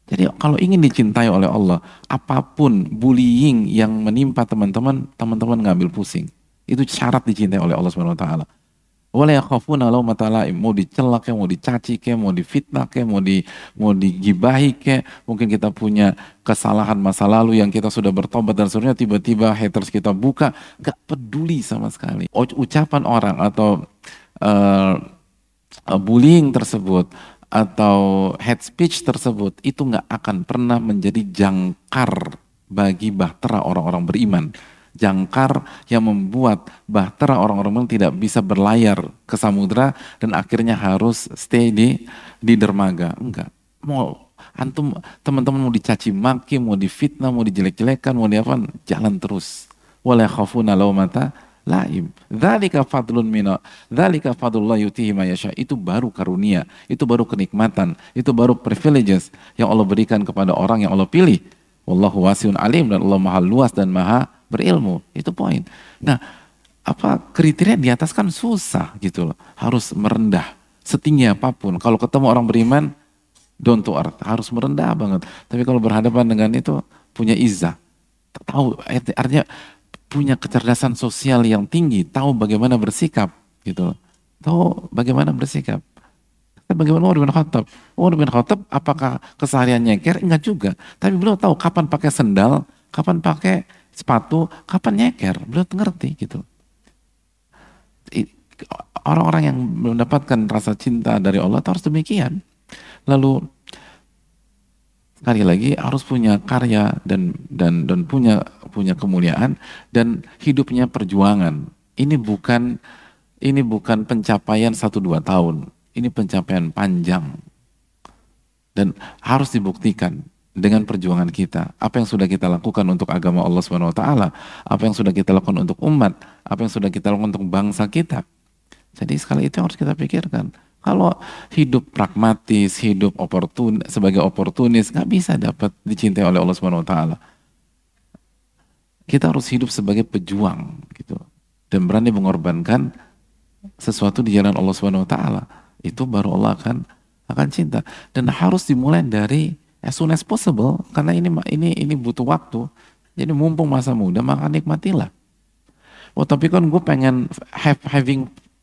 [SPEAKER 1] Jadi kalau ingin dicintai oleh Allah, apapun bullying yang menimpa teman-teman ngambil pusing. Itu syarat dicintai oleh Allah Subhanahu wa taala. Wala yakhafuna laumata laim, mau dicela kayak, mau dicaci kayak, mau difitnah kayak, mau digibahi kayak, mungkin kita punya kesalahan masa lalu yang kita sudah bertobat dan seterusnya, tiba-tiba haters kita buka, gak peduli sama sekali. Ucapan orang atau bullying tersebut atau hate speech tersebut itu nggak akan pernah menjadi jangkar bagi bahtera orang-orang beriman. Jangkar yang membuat bahtera orang-orang beriman tidak bisa berlayar ke samudra dan akhirnya harus stay di dermaga. Enggak. Mau antum teman-teman mau dicaci maki, mau difitnah, mau dijelek-jelekan, mau diapa, jalan terus. Wala khafuna laumata laim. Dzalika fadlun mina, dzalika fadlullah yutihi may yasha. Itu baru karunia, itu baru kenikmatan, itu baru privileges yang Allah berikan kepada orang yang Allah pilih. Wallahu wasi'un alim, dan Allah Maha luas dan Maha berilmu. Itu poin. Nah, apa kriteria di atas kan susah gitu loh. Harus merendah setinggi apapun. Kalau ketemu orang beriman, down to earth, harus merendah banget. Tapi kalau berhadapan dengan itu punya izzah, tahu artinya punya kecerdasan sosial yang tinggi, tahu bagaimana bersikap gitu. Tahu bagaimana bersikap. Bagaimana Umar bin Khattab? Umar bin Khattab apakah keseharian nyeker? Enggak juga. Tapi beliau tahu kapan pakai sendal, kapan pakai sepatu, kapan nyeker. Beliau ngerti gitu. Orang-orang yang mendapatkan rasa cinta dari Allah harus demikian. Lalu sekali lagi harus punya karya dan punya kemuliaan dan hidupnya perjuangan. Ini bukan pencapaian 1-2 tahun. Ini pencapaian panjang dan harus dibuktikan dengan perjuangan kita. Apa yang sudah kita lakukan untuk agama Allah Subhanahu wa taala, apa yang sudah kita lakukan untuk umat, apa yang sudah kita lakukan untuk bangsa kita. Jadi sekali itu harus kita pikirkan. Kalau hidup pragmatis, hidup sebagai oportunis, nggak bisa dapat dicintai oleh Allah Subhanahu wa taala. Kita harus hidup sebagai pejuang gitu dan berani mengorbankan sesuatu di jalan Allah Subhanahu wa taala. Itu baru Allah akan cinta, dan harus dimulai dari as soon as possible karena ini butuh waktu. Jadi mumpung masa muda maka nikmatilah. Oh tapi kan gue pengen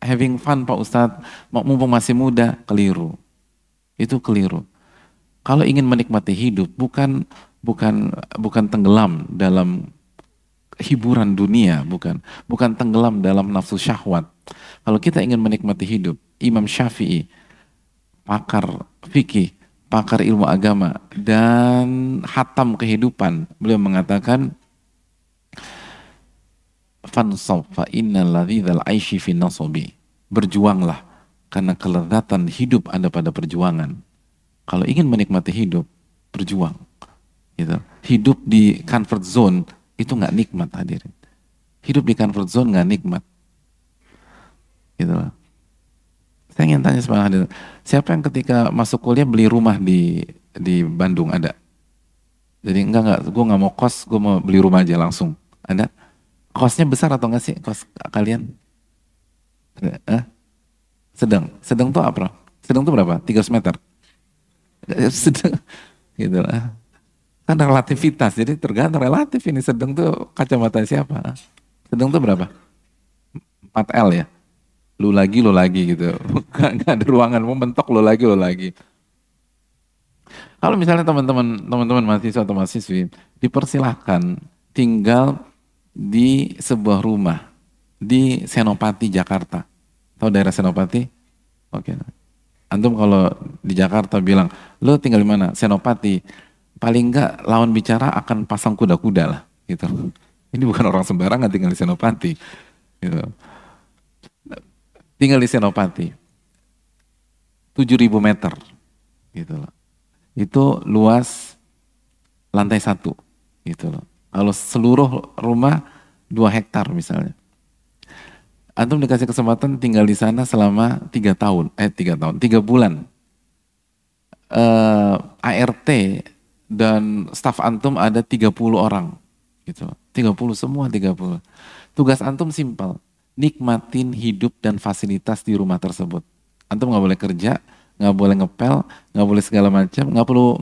[SPEAKER 1] having fun Pak Ustadz, mumpung masih muda. Keliru. Itu keliru. Kalau ingin menikmati hidup bukan tenggelam dalam hiburan dunia, bukan tenggelam dalam nafsu syahwat. Kalau kita ingin menikmati hidup, Imam Syafi'i, pakar fikih, pakar ilmu agama dan hatam kehidupan, beliau mengatakan fansab fa innal ladzizal aishi fi nasabi. Berjuanglah karena kelezatan hidup ada pada perjuangan. Kalau ingin menikmati hidup, berjuang. Gitu. Hidup di comfort zone itu nggak nikmat, hadirin. Hidup di comfort zone nggak nikmat. Gitu lah. Saya ingin tanya sama hadirin, siapa yang ketika masuk kuliah beli rumah di Bandung, ada? Jadi enggak, gue nggak mau kos, gue mau beli rumah aja langsung. Ada? Kosnya besar atau enggak sih kos kalian? Sedang tuh apa? Sedang tuh berapa? 300 meter? Sedang, gitu lah. Kan relativitas, jadi tergantung relatif ini. Sedang tuh kacamata siapa? Sedang tuh berapa? 4L ya? Lu lagi gitu. Nggak ada ruangan, mau mentok lu lagi. Kalau misalnya teman-teman mahasiswa atau mahasiswi dipersilahkan tinggal di sebuah rumah di Senopati, Jakarta. Tahu daerah Senopati? Oke. Antum kalau di Jakarta bilang, lu tinggal di mana? Senopati. Paling enggak lawan bicara akan pasang kuda-kuda lah, gitu. Ini bukan orang sembarangan tinggal di Senopati, gitu. Tinggal di Senopati, 7.000 meter, gitu loh. Itu luas lantai 1, gitu loh. Kalau seluruh rumah 2 hektar misalnya. Antum dikasih kesempatan tinggal di sana selama 3 bulan. ART dan staf antum ada 30 orang, gitu. 30. Tugas antum simpel, nikmatin hidup dan fasilitas di rumah tersebut. Antum nggak boleh kerja, nggak boleh ngepel, nggak boleh segala macam, nggak perlu.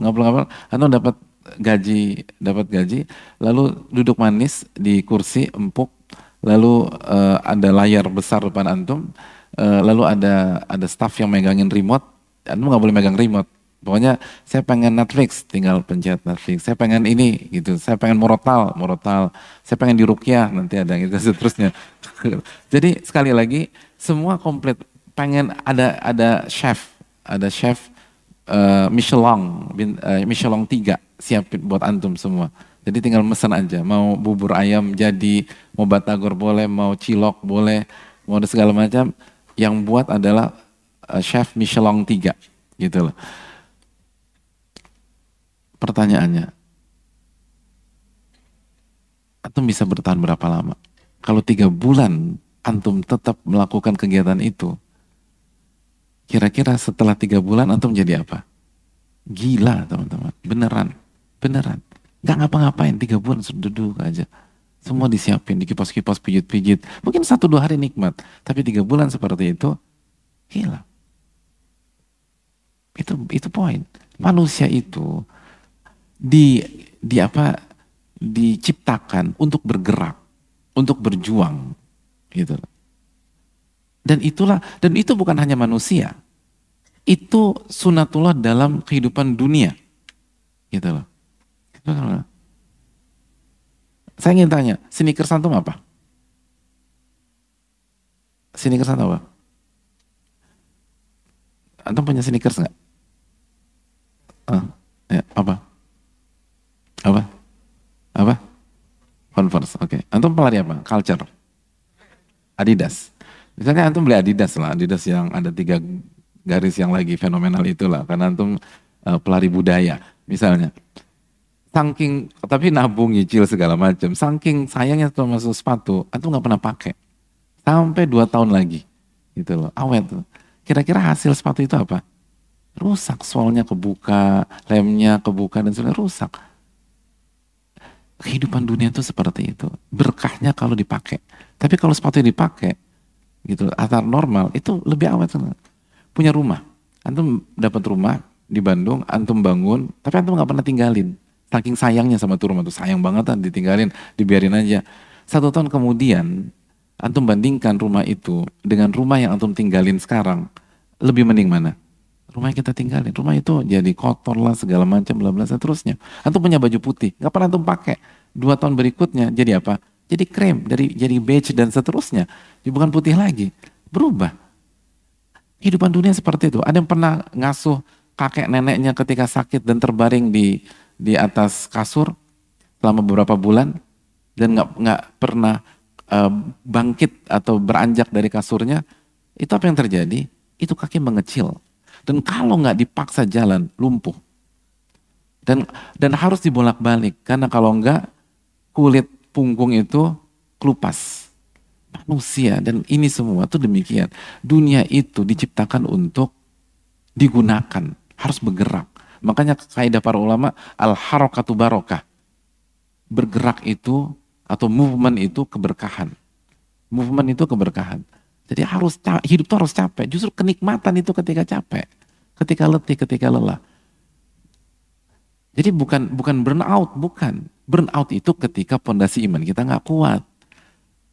[SPEAKER 1] Antum dapat gaji, lalu duduk manis di kursi empuk, lalu ada layar besar depan antum, lalu ada staff yang megangin remote. Antum nggak boleh megang remote. Pokoknya saya pengen Netflix, tinggal pencet Netflix. Saya pengen ini gitu, saya pengen Morotal. Saya pengen di Rukyah, nanti ada gitu seterusnya. Jadi sekali lagi semua komplit. Pengen ada chef Michelin 3 siapin buat antum semua. Jadi tinggal mesen aja, mau bubur ayam jadi, mau batagor boleh, mau cilok boleh, mau ada segala macam. Yang buat adalah chef Michelin 3 gitu loh. Pertanyaannya, antum bisa bertahan berapa lama? Kalau 3 bulan antum tetap melakukan kegiatan itu, kira-kira setelah 3 bulan antum jadi apa? Gila teman-teman, beneran. Gak ngapa-ngapain, 3 bulan duduk aja. Semua disiapin, dikipas-kipas, pijit-pijit. Mungkin 1-2 hari nikmat, tapi 3 bulan seperti itu, gila. Itu poin. Manusia itu di apa diciptakan untuk bergerak, untuk berjuang, gitu. Dan itu bukan hanya manusia, itu sunatullah dalam kehidupan dunia, gitu loh. Saya ingin tanya, sneakers antum apa? Sneakers antum apa? Antum punya sneakers nggak? Ya, apa? Apa? Apa? Converse, oke. Antum pelari apa? Culture. Adidas. Misalnya antum beli Adidas lah, Adidas yang ada 3 garis yang lagi fenomenal itulah, karena antum pelari budaya, misalnya. Saking, tapi nabung, nyicil segala macam, saking sayangnya tuh masuk sepatu, antum nggak pernah pakai. Sampai 2 tahun lagi, gitu loh, awet tuh. Kira-kira hasil sepatu itu apa? Rusak, soalnya kebuka, lemnya kebuka, dan sebagainya rusak. Kehidupan dunia itu seperti itu. Berkahnya kalau dipakai. Tapi kalau sepatunya dipakai, gitu, atar normal, itu lebih awet. Punya rumah, antum dapat rumah di Bandung, antum bangun, tapi antum nggak pernah tinggalin. Saking sayangnya sama tuh rumah tuh, sayang banget kan, ditinggalin, dibiarin aja. 1 tahun kemudian, antum bandingkan rumah itu dengan rumah yang antum tinggalin sekarang, lebih mending mana? Rumah yang kita tinggalin, rumah itu jadi kotor lah, segala macam, bla bla seterusnya. Antum punya baju putih, nggak pernah antum pakai. 2 tahun berikutnya jadi apa? Jadi krem, jadi beige dan seterusnya. Jadi bukan putih lagi, berubah. Kehidupan dunia seperti itu. Ada yang pernah ngasuh kakek neneknya ketika sakit dan terbaring di atas kasur selama beberapa bulan dan nggak pernah bangkit atau beranjak dari kasurnya, itu apa yang terjadi? Itu kaki mengecil. Dan kalau nggak dipaksa jalan, lumpuh. Dan harus dibolak-balik, karena kalau nggak kulit punggung itu kelupas. Manusia dan ini semua tuh demikian. Dunia itu diciptakan untuk digunakan, harus bergerak. Makanya kaidah para ulama, al-harakatu barokah. Bergerak itu atau movement itu keberkahan. Movement itu keberkahan. Jadi hidup itu harus capek. Justru kenikmatan itu ketika capek, ketika letih, ketika lelah. Jadi bukan burnout, bukan. Burnout itu ketika pondasi iman kita nggak kuat.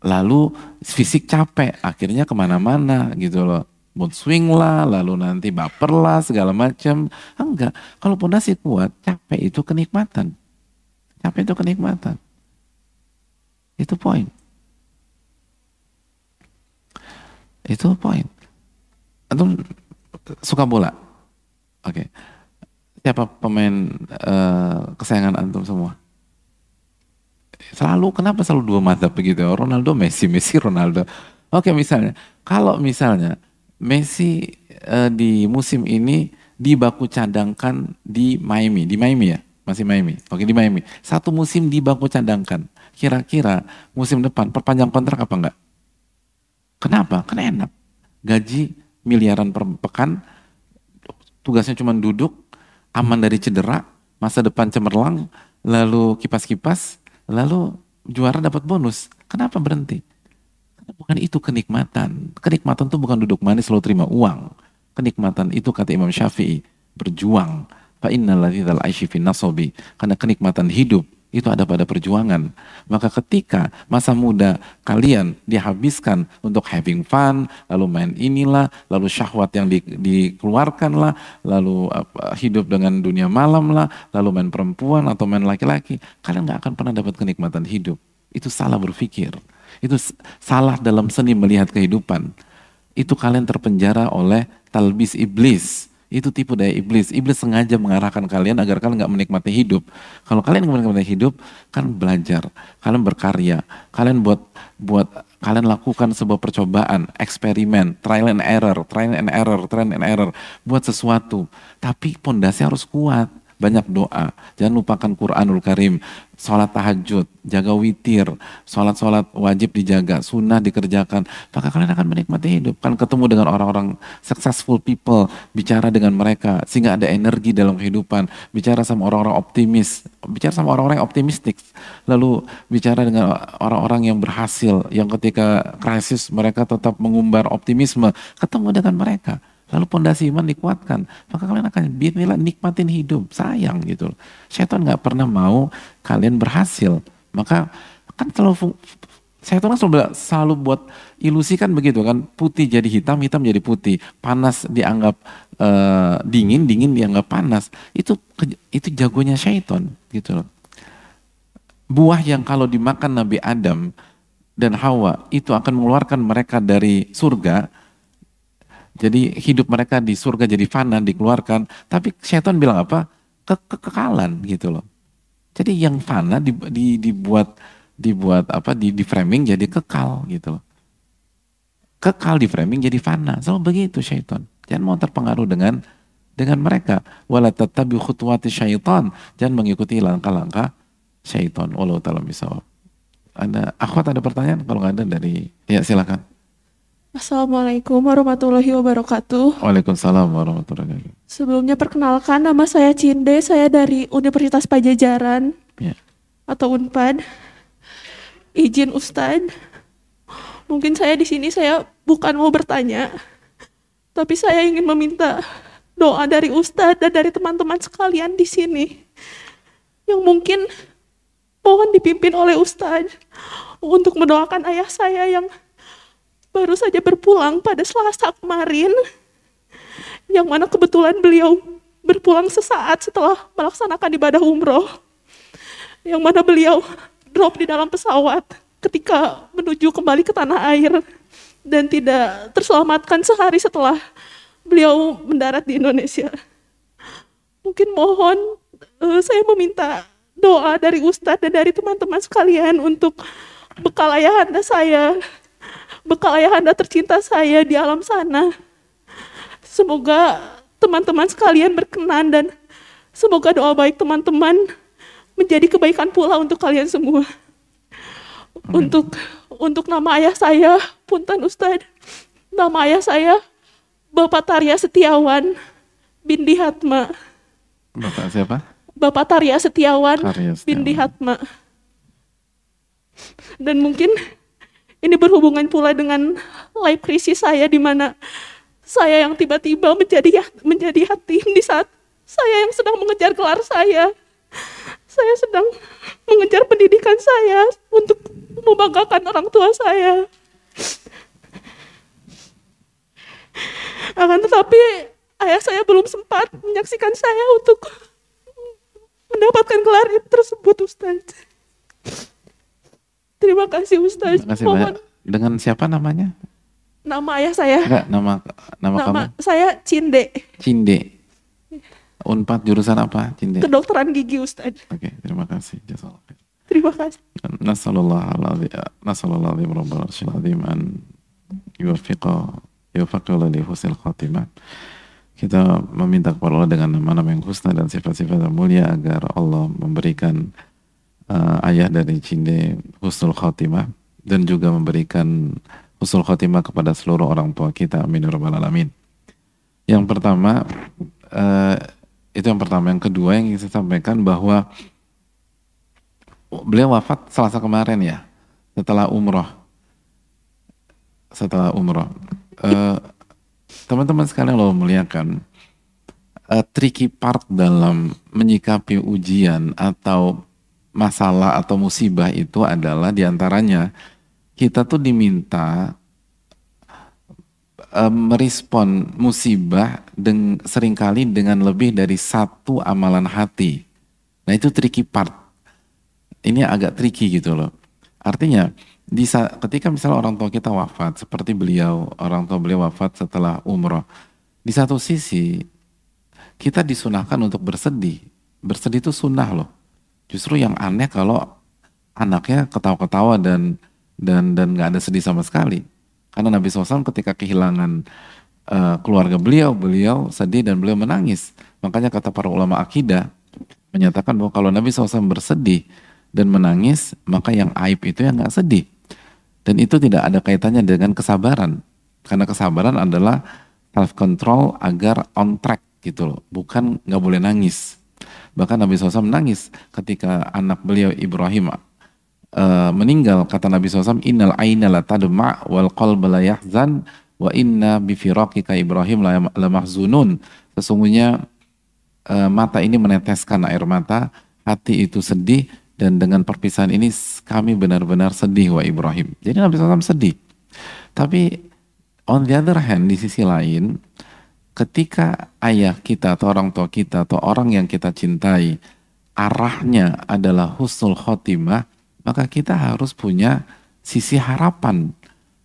[SPEAKER 1] Lalu fisik capek, akhirnya kemana-mana gitu loh. Mood swing lah, lalu nanti baper lah, segala macam. Enggak, kalau pondasi kuat, capek itu kenikmatan. Capek itu kenikmatan. Itu poin. Itu poin. Antum suka bola? Oke. Siapa pemain kesayangan antum semua? Kenapa selalu 2 mazhab begitu? Ronaldo, Messi, Messi, Ronaldo. Oke, misalnya, kalau misalnya Messi di musim ini dibaku cadangkan di Miami ya? Masih Miami. Oke, di Miami. 1 musim dibaku cadangkan. Kira-kira musim depan perpanjang kontrak apa enggak? Kenapa? Karena enak. Gaji miliaran per pekan, tugasnya cuma duduk, aman dari cedera, masa depan cemerlang, lalu kipas-kipas, lalu juara dapat bonus. Kenapa berhenti? Karena bukan itu kenikmatan. Kenikmatan itu bukan duduk manis lalu terima uang. Kenikmatan itu kata Imam Syafi'i, berjuang. Fa innal ladzal aishi fin nasabi. Karena kenikmatan hidup itu ada pada perjuangan. Maka ketika masa muda kalian dihabiskan untuk having fun, lalu main inilah, lalu syahwat yang dikeluarkan lah, lalu hidup dengan dunia malam lah, lalu main perempuan atau main laki-laki, kalian nggak akan pernah dapat kenikmatan hidup. Itu salah berpikir. Itu salah dalam seni melihat kehidupan. Itu kalian terpenjara oleh talbis iblis. Itu tipu daya iblis. Iblis sengaja mengarahkan kalian agar kalian nggak menikmati hidup. Kalau kalian menikmati hidup, kan belajar, kalian berkarya, kalian buat kalian lakukan sebuah percobaan, eksperimen, trial and error, buat sesuatu. Tapi pondasi harus kuat. Banyak doa, jangan lupakan Quranul Karim, sholat tahajud, jaga witir, sholat wajib dijaga, sunnah dikerjakan, maka kalian akan menikmati hidup. Kan ketemu dengan orang-orang successful people, bicara dengan mereka, sehingga ada energi dalam kehidupan, bicara sama orang-orang optimis, bicara sama orang-orang yang optimistik, lalu bicara dengan orang-orang yang berhasil, yang ketika krisis mereka tetap mengumbar optimisme, ketemu dengan mereka. Lalu pondasi iman dikuatkan, maka kalian akan bismillah nikmatin hidup, sayang gitu loh. Syaitan nggak pernah mau kalian berhasil. Maka kan syaitan kan selalu buat ilusi kan begitu kan, putih jadi hitam, hitam jadi putih, panas dianggap dingin, dingin dianggap panas. Itu jagonya syaitan gitu loh. Buah yang kalau dimakan Nabi Adam dan Hawa itu akan mengeluarkan mereka dari surga. Jadi hidup mereka di surga jadi fana, dikeluarkan. Tapi syaitan bilang apa? Kekekalan gitu loh. Jadi yang fana dibuat apa? Di framing jadi kekal gitu loh. Kekal di framing jadi fana. Selalu begitu syaitan. Jangan mau terpengaruh dengan mereka. Wala tattabi khutuwati syaitan. Jangan mengikuti langkah-langkah syaitan. Wallahu ta'ala bisawab. Akhwat ada pertanyaan? Kalau nggak ada ya silakan.
[SPEAKER 4] Assalamualaikum warahmatullahi wabarakatuh.
[SPEAKER 1] Waalaikumsalam warahmatullahi wabarakatuh.
[SPEAKER 4] Sebelumnya perkenalkan, nama saya Cinde, saya dari Universitas Pajajaran
[SPEAKER 1] Ya.
[SPEAKER 4] atau Unpad. Izin Ustadz, mungkin saya di sini saya bukan mau bertanya, tapi saya ingin meminta doa dari Ustadz dan dari teman-teman sekalian di sini yang mungkin mohon dipimpin oleh Ustadz untuk mendoakan ayah saya yang baru saja berpulang pada Selasa kemarin, yang mana kebetulan beliau berpulang sesaat setelah melaksanakan ibadah umroh, yang mana beliau drop di dalam pesawat ketika menuju kembali ke tanah air dan tidak terselamatkan sehari setelah beliau mendarat di Indonesia. Mungkin mohon saya meminta doa dari Ustadz dan dari teman-teman sekalian untuk bekal ayahanda saya, bekal ayahanda tercinta saya di alam sana. Semoga teman-teman sekalian berkenan dan semoga doa baik teman-teman menjadi kebaikan pula untuk kalian semua. Untuk nama ayah saya, punten Ustadz, nama ayah saya Bapak Tarya Setiawan Bindi Hatma.
[SPEAKER 1] Bapak siapa?
[SPEAKER 4] Bapak Tarya Setiawan Bindi
[SPEAKER 1] Setiawan.
[SPEAKER 4] Hatma. Dan mungkin ini berhubungan pula dengan life crisis saya, di mana saya yang tiba-tiba menjadi yatim di saat saya yang sedang mengejar gelar saya. Saya sedang mengejar pendidikan saya untuk membanggakan orang tua saya. Akan tetapi ayah saya belum sempat menyaksikan saya untuk mendapatkan gelar tersebut, Ustaz. Terima kasih, Ustaz.
[SPEAKER 1] Terima kasih banyak. Dengan siapa namanya?
[SPEAKER 4] Nama ayah saya.
[SPEAKER 1] Enggak, nama kamu?
[SPEAKER 4] Saya Cinde.
[SPEAKER 1] Cinde. Unpad jurusan apa, Cinde?
[SPEAKER 4] Kedokteran gigi, Ustaz.
[SPEAKER 1] Oke, terima kasih. Jazakallah.
[SPEAKER 4] Terima kasih.
[SPEAKER 1] Nasallallahu alaihi rabbal arsyil azim an yuwaffiqa li husnil khatimah. Kita meminta kepada Allah dengan nama-nama yang husna dan sifat-sifat yang mulia agar Allah memberikan ayah dari Cinde husnul khatimah dan juga memberikan husnul khatimah kepada seluruh orang tua kita. Amin ya rabbal alamin. Yang pertama, itu yang pertama. Yang kedua yang ingin saya sampaikan bahwa beliau wafat Selasa kemarin ya, setelah umroh. Teman-teman sekalian Allah muliakan, tricky part dalam menyikapi ujian atau masalah atau musibah itu adalah diantaranya kita tuh diminta merespon musibah seringkali dengan lebih dari satu amalan hati. Nah itu tricky part. Ini agak tricky gitu loh. Artinya ketika misalnya orang tua kita wafat, seperti orang tua beliau wafat setelah umroh, di satu sisi kita disunahkan untuk bersedih. Bersedih itu sunnah loh. Justru yang aneh kalau anaknya ketawa-ketawa dan nggak ada sedih sama sekali. Karena Nabi SAW ketika kehilangan keluarga beliau sedih dan beliau menangis. Makanya kata para ulama akidah menyatakan bahwa kalau Nabi SAW bersedih dan menangis, maka yang aib itu yang nggak sedih. Dan itu tidak ada kaitannya dengan kesabaran. Karena kesabaran adalah self-control agar on track gitu loh. Bukan nggak boleh nangis. Bahkan Nabi SAW menangis ketika anak beliau Ibrahim meninggal. Kata Nabi SAW, innal aina la tadma' wal qalba la yahzan wa inna bi firaqika Ibrahim la mahzunun. Sesungguhnya mata ini meneteskan air mata, hati itu sedih, dan dengan perpisahan ini kami benar-benar sedih wa Ibrahim. Jadi Nabi SAW sedih. Tapi on the other hand, di sisi lain, ketika ayah kita atau orang tua kita atau orang yang kita cintai arahnya adalah husnul khotimah, maka kita harus punya sisi harapan.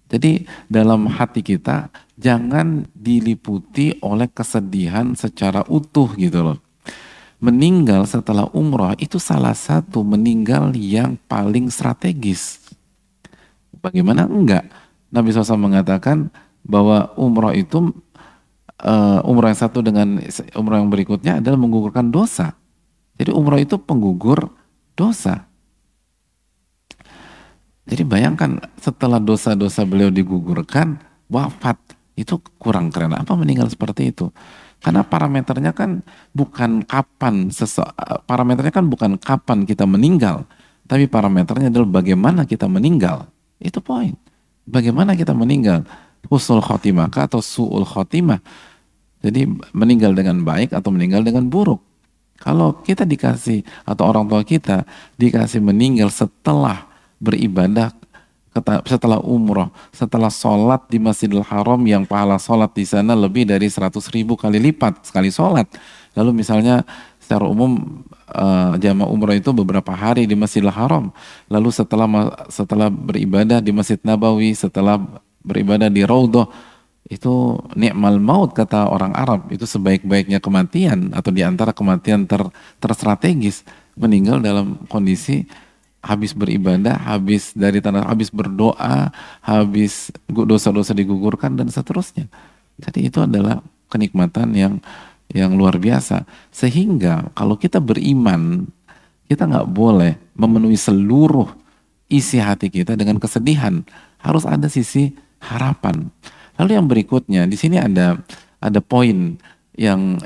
[SPEAKER 1] Jadi dalam hati kita jangan diliputi oleh kesedihan secara utuh gitu loh. Meninggal setelah umrah itu salah satu meninggal yang paling strategis. Bagaimana enggak? Nabi SAW mengatakan bahwa umrah itu umrah yang satu dengan umrah yang berikutnya adalah menggugurkan dosa. Jadi umrah itu penggugur dosa. Jadi bayangkan setelah dosa-dosa beliau digugurkan, wafat, itu kurang keren. Apa meninggal seperti itu? Karena parameternya kan bukan kapan kita meninggal, tapi parameternya adalah bagaimana kita meninggal. Itu poin. Bagaimana kita meninggal? Husnul khotimah atau su'ul khotimah. Jadi meninggal dengan baik atau meninggal dengan buruk. Kalau kita dikasih atau orang tua kita dikasih meninggal setelah beribadah, setelah umroh, setelah sholat di Masjidil Haram yang pahala sholat di sana lebih dari 100.000 kali lipat sekali sholat. Lalu misalnya secara umum jamaah umroh itu beberapa hari di Masjidil Haram. Lalu setelah beribadah di Masjid Nabawi, setelah beribadah di Raudhah, itu ni'mal maut kata orang Arab, itu sebaik-baiknya kematian atau diantara kematian terstrategis, meninggal dalam kondisi habis beribadah, habis berdoa, habis dosa-dosa digugurkan dan seterusnya. Jadi itu adalah kenikmatan yang luar biasa. Sehingga kalau kita beriman, kita nggak boleh memenuhi seluruh isi hati kita dengan kesedihan. Harus ada sisi harapan. Lalu yang berikutnya, di sini ada poin yang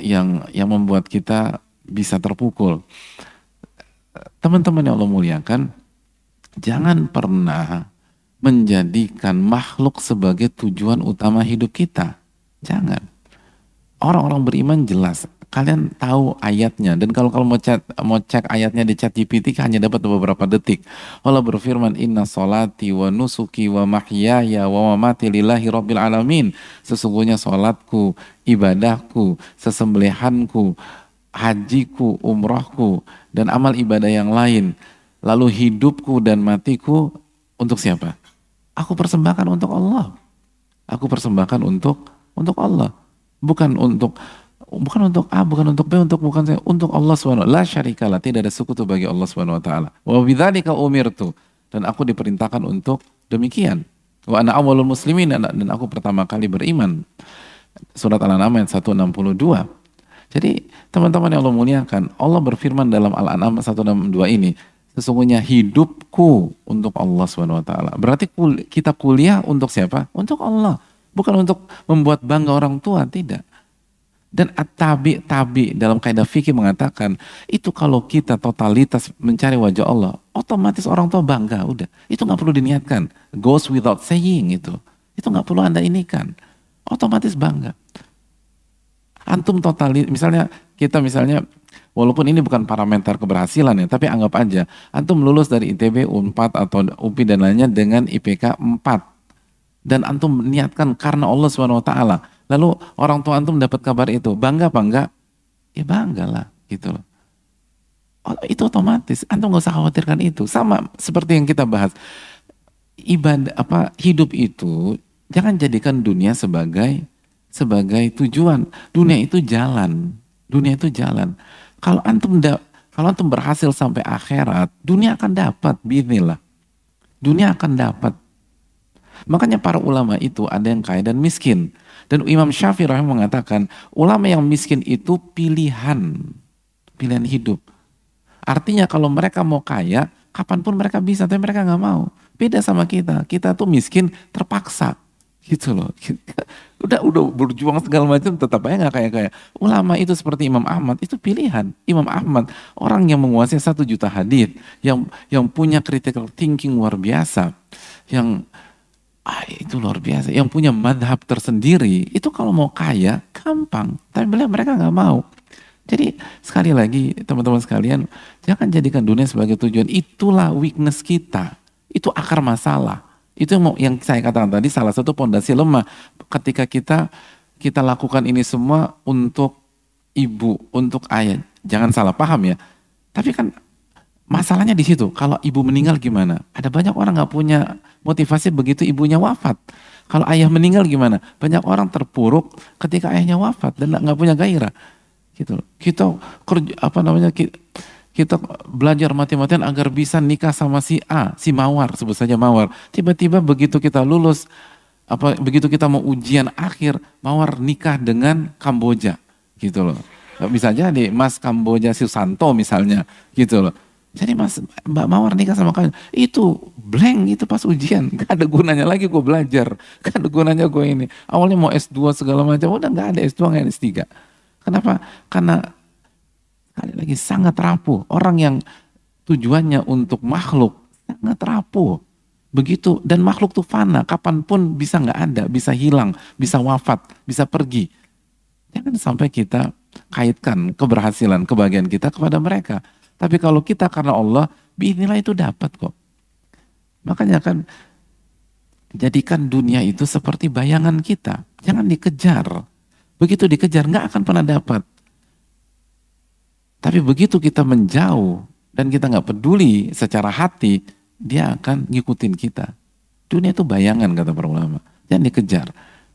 [SPEAKER 1] membuat kita bisa terpukul. Teman-teman yang Allah muliakan, jangan pernah menjadikan makhluk sebagai tujuan utama hidup kita. Jangan. Orang-orang beriman jelas, kalian tahu ayatnya, dan kalau mau cek ayatnya di ChatGPT hanya dapat beberapa detik. Allah berfirman, inna solati wa nusuki wa mahyaya wa mamati lillahi rabbil alamin. Sesungguhnya solatku, ibadahku, sesembelihanku, hajiku, umrahku, dan amal ibadah yang lain, lalu hidupku dan matiku untuk siapa? Aku persembahkan untuk Allah. Aku persembahkan untuk Allah. Bukan untuk A, bukan untuk B, bukan saya, untuk Allah SWT. La syarikalah, tidak ada sekutu bagi Allah SWT. Wa bidzalika umirtu, dan aku diperintahkan untuk demikian. Wa ana awwalul muslimin, dan aku pertama kali beriman. Surat Al-An'am ayat 162. Jadi teman-teman yang Allah muliakan, Allah berfirman dalam Al-An'am 162 ini, sesungguhnya hidupku untuk Allah SWT. Berarti kita kuliah untuk siapa? Untuk Allah. Bukan untuk membuat bangga orang tua, tidak. Dan at-tabi dalam kaidah fikih mengatakan, itu kalau kita totalitas mencari wajah Allah, otomatis orang tua bangga, udah. Itu nggak perlu diniatkan. Goes without saying itu. Itu nggak perlu Anda inikan. Otomatis bangga. Antum misalnya walaupun ini bukan parameter keberhasilan ya, tapi anggap aja antum lulus dari ITB, Unpad atau UPI dan lainnya dengan IPK 4. Dan antum niatkan karena Allah SWT, lalu orang tua antum dapat kabar itu, bangga apa enggak? Ya bangga lah gitu loh. Itu otomatis, antum gak usah khawatirkan itu. Sama seperti yang kita bahas, hidup itu jangan jadikan dunia sebagai tujuan. Dunia itu jalan. Kalau antum berhasil sampai akhirat, dunia akan dapat biiznillah. Dunia akan dapat. Makanya para ulama itu ada yang kaya dan miskin. Dan Imam Syafi'i rahimahullah mengatakan, ulama yang miskin itu pilihan hidup. Artinya kalau mereka mau kaya, kapanpun mereka bisa, tapi mereka nggak mau. Beda sama kita tuh miskin terpaksa, gitu loh. Udah berjuang segala macam, tetap aja nggak kaya. Ulama itu seperti Imam Ahmad, itu pilihan. Imam Ahmad, orang yang menguasai 1 juta hadits, yang punya critical thinking luar biasa, yang Itu luar biasa. Yang punya madhab tersendiri, itu kalau mau kaya, gampang. Tapi mereka nggak mau. Jadi sekali lagi teman-teman sekalian, jangan jadikan dunia sebagai tujuan. Itulah weakness kita. Itu akar masalah. Itu yang saya katakan tadi, salah satu pondasi lemah. Ketika kita lakukan ini semua untuk ibu, untuk ayah. Jangan salah paham ya. Tapi kan masalahnya di situ. Kalau ibu meninggal gimana? Ada banyak orang nggak punya motivasi begitu ibunya wafat. Kalau ayah meninggal gimana? Banyak orang terpuruk ketika ayahnya wafat dan nggak punya gairah. Gitu. Kita kerja, kita belajar mati-matian agar bisa nikah sama si A, si Mawar, sebut saja Mawar. Tiba-tiba begitu kita lulus, begitu kita mau ujian akhir, Mawar nikah dengan Kamboja, gitu loh. Bisa jadi Mas Kamboja Susanto misalnya, gitu loh. Jadi Mbak Mawar nikah sama kalian, itu blank itu pas ujian, gak ada gunanya lagi gue belajar, gak ada gunanya gue ini. Awalnya mau S2 segala macam, udah gak ada S2, gak ada S3. Kenapa? Karena sekali lagi sangat rapuh. Orang yang tujuannya untuk makhluk sangat rapuh. Begitu, dan makhluk tuh fana, kapanpun bisa nggak ada, bisa hilang, bisa wafat, bisa pergi. Jangan sampai kita kaitkan keberhasilan, kebahagiaan kita kepada mereka. Tapi kalau kita karena Allah, biinilah itu dapat kok. Makanya kan, jadikan dunia itu seperti bayangan kita. Jangan dikejar. Begitu dikejar nggak akan pernah dapat. Tapi begitu kita menjauh dan kita nggak peduli secara hati, dia akan ngikutin kita. Dunia itu bayangan kata para ulama. Jangan dikejar.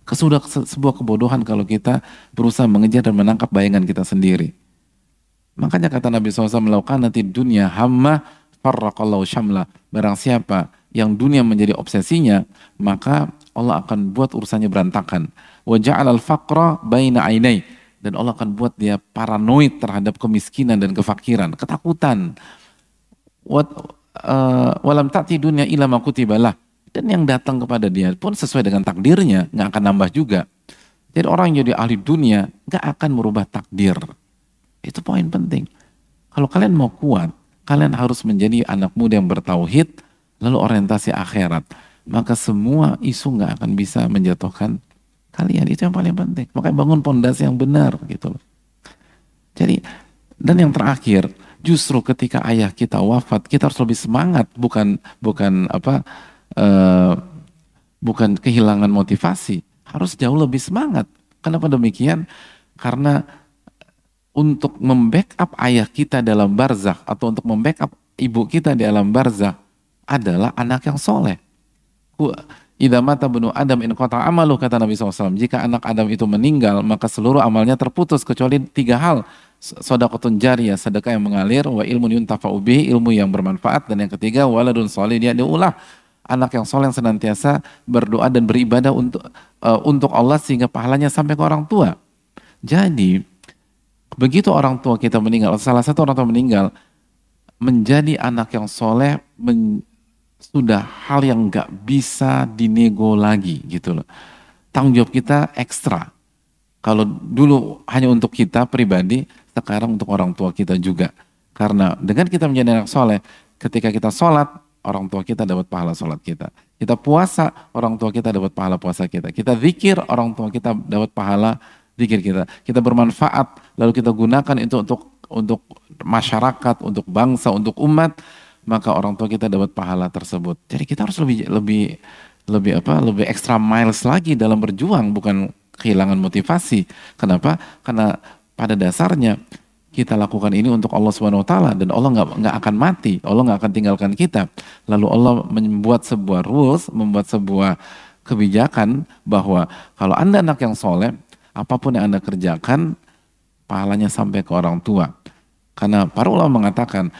[SPEAKER 1] Sudah sebuah kebodohan kalau kita berusaha mengejar dan menangkap bayangan kita sendiri. Makanya kata Nabi SAW, melakukan nanti dunia hamma farraqallahu syamla. Barang siapa yang dunia menjadi obsesinya, maka Allah akan buat urusannya berantakan. Wa ja'alal faqra baina ainai, dan Allah akan buat dia paranoid terhadap kemiskinan dan kefakiran, ketakutan. Walam ta'ti dunya illa ma kutibalah, dan yang datang kepada dia pun sesuai dengan takdirnya, nggak akan nambah juga. Jadi orang yang jadi ahli dunia nggak akan merubah takdir. Itu poin penting. Kalau kalian mau kuat, kalian harus menjadi anak muda yang bertauhid, lalu orientasi akhirat. Maka semua isu nggak akan bisa menjatuhkan kalian. Itu yang paling penting. Makanya bangun pondasi yang benar gitu loh. Jadi, dan yang terakhir, justru ketika ayah kita wafat, kita harus lebih semangat, bukan kehilangan motivasi. Harus jauh lebih semangat. Kenapa demikian? Karena untuk membackup ayah kita dalam barzakh atau untuk membackup ibu kita di alam barzakh adalah anak yang soleh. Idza mata ibnu Adam in qata amalu, kata Nabi SAW. Jika anak Adam itu meninggal, maka seluruh amalnya terputus kecuali 3 hal. Shadaqatun jariyah, sedekah yang mengalir, wa ilmun yuntafa'u bihi, ilmu yang bermanfaat, dan yang ketiga waladun sholih yad'ulah, anak yang soleh yang senantiasa berdoa dan beribadah untuk Allah sehingga pahalanya sampai ke orang tua. Jadi begitu orang tua kita meninggal, salah satu orang tua meninggal, menjadi anak yang soleh sudah hal yang nggak bisa dinego lagi gitu loh. Tanggung jawab kita ekstra. Kalau dulu hanya untuk kita pribadi, sekarang untuk orang tua kita juga. Karena dengan kita menjadi anak soleh, ketika kita sholat, orang tua kita dapat pahala sholat kita. Kita puasa, orang tua kita dapat pahala puasa kita. Kita zikir, orang tua kita dapat pahala zikir kita. Kita bermanfaat, lalu kita gunakan itu untuk masyarakat, untuk bangsa, untuk umat, maka orang tua kita dapat pahala tersebut. Jadi kita harus lebih extra miles lagi dalam berjuang, bukan kehilangan motivasi. Kenapa? Karena pada dasarnya kita lakukan ini untuk Allah Subhanahu wa taala, dan Allah nggak akan mati, Allah nggak akan tinggalkan kita. Lalu Allah membuat sebuah rules, membuat sebuah kebijakan bahwa kalau Anda anak yang soleh, apapun yang Anda kerjakan, pahalanya sampai ke orang tua. Karena para ulama mengatakan,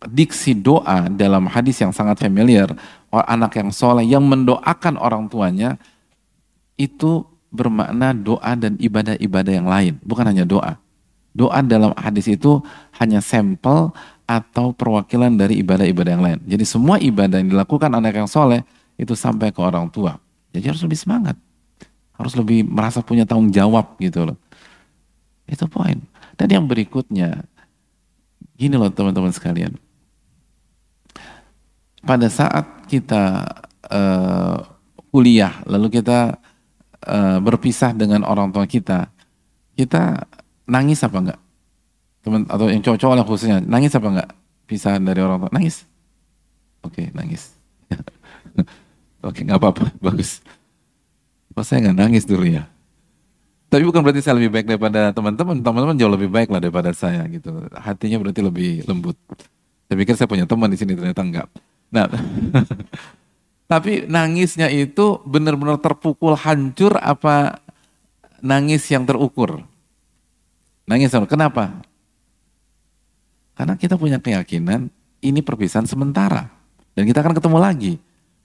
[SPEAKER 1] diksi doa dalam hadis yang sangat familiar, anak yang soleh yang mendoakan orang tuanya, itu bermakna doa dan ibadah-ibadah yang lain, bukan hanya doa. Doa dalam hadis itu hanya sampel atau perwakilan dari ibadah-ibadah yang lain. Jadi semua ibadah yang dilakukan anak yang soleh itu sampai ke orang tua. Jadi harus lebih semangat, harus lebih merasa punya tanggung jawab gitu loh. Itu poin. Dan yang berikutnya, gini loh teman-teman sekalian. Pada saat kita kuliah, lalu kita berpisah dengan orang tua kita nangis apa enggak? Teman atau yang cowok-cowok lah khususnya, nangis apa enggak? Pisah dari orang tua, nangis? Oke, nangis. Oke, nggak apa-apa, bagus. Oh, saya nggak nangis dulu ya. Tapi bukan berarti saya lebih baik daripada teman-teman. Teman-teman jauh lebih baik lah daripada saya gitu. Hatinya berarti lebih lembut. Saya pikir saya punya teman di sini, ternyata enggak. Nah, tapi nangisnya itu benar-benar terpukul hancur apa nangis yang terukur? Nangis kenapa? Karena kita punya keyakinan ini perpisahan sementara dan kita akan ketemu lagi.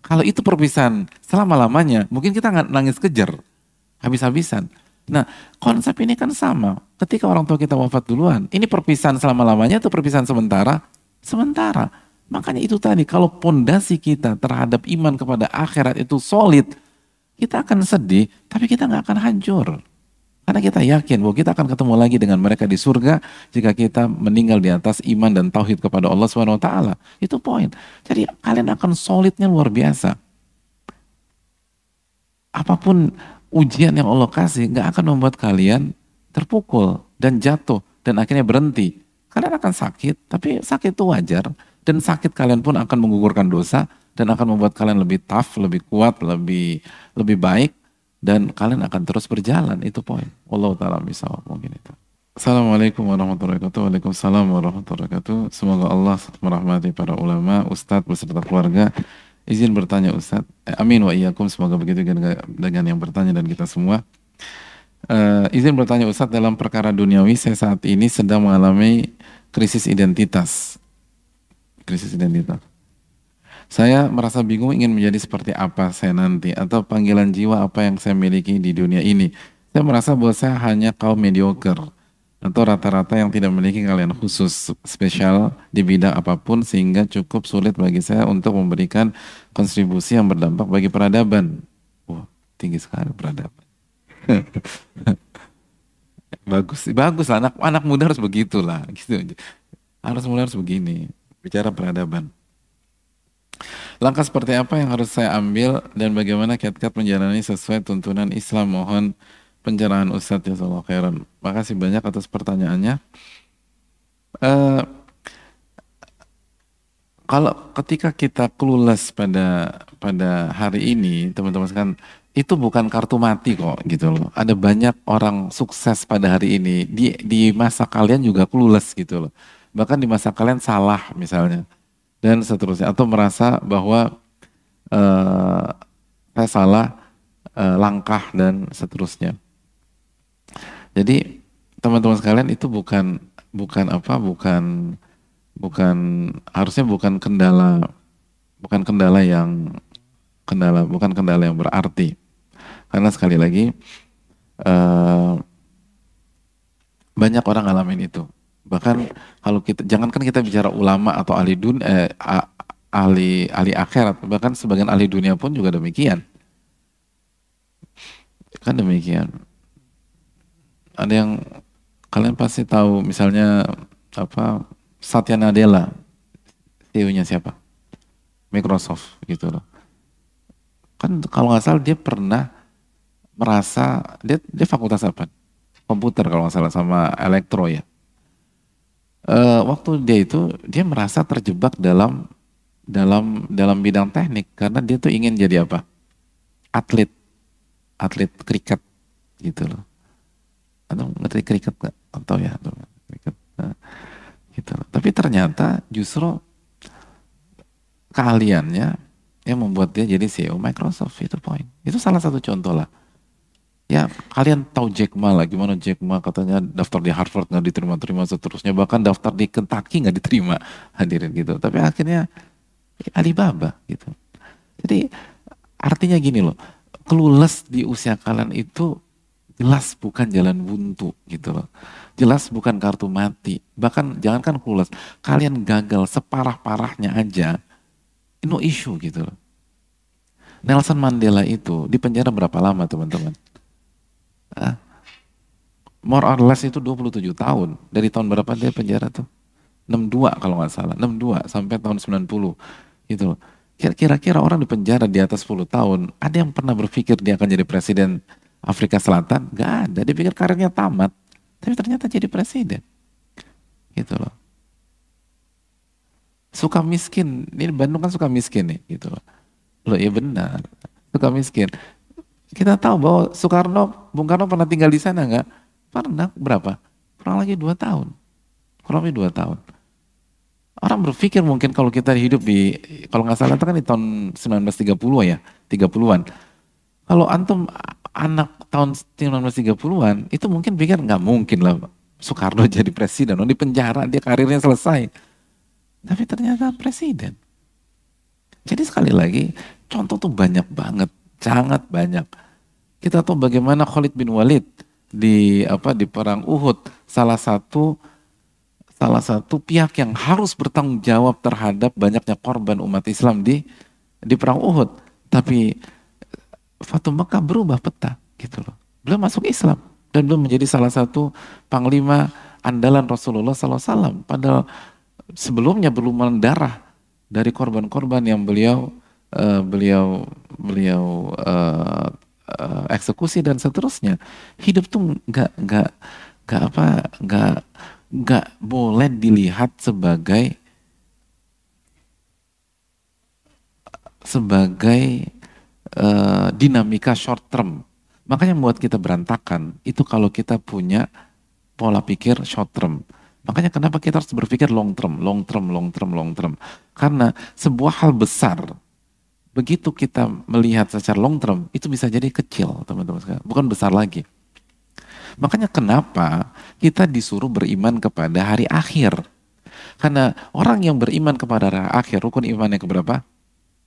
[SPEAKER 1] Kalau itu perpisahan selama-lamanya, mungkin kita nggak nangis kejar habis-habisan. Nah, konsep ini kan sama. Ketika orang tua kita wafat duluan, ini perpisahan selama-lamanya atau perpisahan sementara? Sementara. Makanya itu tadi, kalau pondasi kita terhadap iman kepada akhirat itu solid, kita akan sedih, tapi kita nggak akan hancur. Karena kita yakin bahwa kita akan ketemu lagi dengan mereka di surga jika kita meninggal di atas iman dan tauhid kepada Allah SWT. Itu poin. Jadi kalian akan solidnya luar biasa. Apapun ujian yang Allah kasih nggak akan membuat kalian terpukul dan jatuh dan akhirnya berhenti. Kalian akan sakit, tapi sakit itu wajar. Dan sakit kalian pun akan menggugurkan dosa dan akan membuat kalian lebih tough, lebih kuat, lebih baik. Dan kalian akan terus berjalan, itu poin. Wallahu ta'ala bisawab, mungkin itu. Assalamualaikum warahmatullahi wabarakatuh. Waalaikumsalam warahmatullahi wabarakatuh. Semoga Allah merahmati para ulama, ustadz beserta keluarga. Izin bertanya Ustadz, amin wa iyyakum, semoga begitu dengan yang bertanya dan kita semua. Izin bertanya Ustadz, dalam perkara duniawi saya saat ini sedang mengalami krisis identitas. Saya merasa bingung ingin menjadi seperti apa saya nanti, atau panggilan jiwa apa yang saya miliki di dunia ini. Saya merasa bahwa saya hanya kaum mediocre atau rata-rata yang tidak memiliki kalian khusus spesial di bidang apapun, sehingga cukup sulit bagi saya untuk memberikan kontribusi yang berdampak bagi peradaban. Wah, tinggi sekali peradaban. Bagus lah, anak muda harus begitulah, gitu. Harus begini, bicara peradaban. Langkah seperti apa yang harus saya ambil dan bagaimana kiat-kiat menjalani sesuai tuntunan Islam? Mohon pencerahan Ustadz, jazakallahu khairan. Makasih banyak atas pertanyaannya. Kalau ketika kita clueless pada hari ini, teman-teman sekalian, itu bukan kartu mati kok gitu loh. Ada banyak orang sukses pada hari ini di masa kalian juga clueless gitu loh. Bahkan di masa kalian salah misalnya dan seterusnya, atau merasa bahwa saya salah langkah dan seterusnya. Jadi teman-teman sekalian, itu bukan harusnya bukan kendala yang berarti. Karena sekali lagi banyak orang ngalamin itu. Bahkan kalau jangankan kita bicara ulama atau ahli akhirat, bahkan sebagian ahli dunia pun juga demikian. Kan demikian. Ada yang kalian pasti tahu, misalnya Satya Nadella, CEO-nya siapa? Microsoft gitu loh. Kan kalau nggak salah dia pernah merasa dia fakultas apa? Komputer kalau nggak salah, sama elektro ya. Waktu dia merasa terjebak dalam bidang teknik karena dia tuh ingin jadi apa? Atlet kriket gitu loh. Atau ngerti kriket nggak? Atau ya kriket. Nah, gitu loh. Tapi ternyata justru keahliannya yang membuat dia jadi CEO Microsoft, itu poin. Itu salah satu contoh lah. Ya, kalian tahu Jack Ma lah, gimana Jack Ma katanya daftar di Harvard nggak diterima seterusnya, bahkan daftar di Kentucky nggak diterima, hadirin gitu. Tapi akhirnya Alibaba gitu. Jadi artinya gini loh, clueless di usia kalian itu jelas bukan jalan buntu gitu loh. Jelas bukan kartu mati. Bahkan jangankan clueless, kalian gagal separah-parahnya aja, no issue gitu loh. Nelson Mandela itu di penjara berapa lama teman-teman? More or less itu 27 tahun. Dari tahun berapa dia penjara tuh? 62 kalau nggak salah. 62 sampai tahun 90 gitu loh. Kira-kira orang di penjara di atas 10 tahun, ada yang pernah berpikir dia akan jadi presiden Afrika Selatan? Gak ada, dia pikir karirnya tamat, tapi ternyata jadi presiden. Gitu loh. Suka miskin, ini Bandung kan suka miskin nih, gitu loh. Loh ya benar, suka miskin. Kita tahu bahwa Bung Karno pernah tinggal di sana nggak? Pernah, berapa? Kurang lagi 2 tahun. Kurang lebih 2 tahun. Orang berpikir mungkin kalau kita hidup di, kalau nggak salah itu kan di tahun 1930 ya, 30-an. Kalau antum anak tahun 1930-an, itu mungkin pikir nggak mungkin lah Soekarno jadi presiden, di penjara dia karirnya selesai. Tapi ternyata presiden. Jadi sekali lagi, contoh tuh banyak banget, sangat banyak. Kita tahu bagaimana Khalid bin Walid di perang Uhud, salah satu pihak yang harus bertanggung jawab terhadap banyaknya korban umat Islam di perang Uhud. Tapi Fatu Mekah berubah peta gitu loh. Beliau masuk Islam dan beliau menjadi salah satu panglima andalan Rasulullah SAW. Padahal sebelumnya berlumuran darah dari korban-korban yang beliau eksekusi dan seterusnya. Hidup tuh nggak boleh dilihat sebagai dinamika short term. Makanya membuat kita berantakan itu kalau kita punya pola pikir short term. Makanya kenapa kita harus berpikir long term. Karena sebuah hal besar, begitu kita melihat secara long term, itu bisa jadi kecil, teman-teman sekalian. Bukan besar lagi. Makanya kenapa kita disuruh beriman kepada hari akhir. Karena orang yang beriman kepada hari akhir, rukun iman yang keberapa?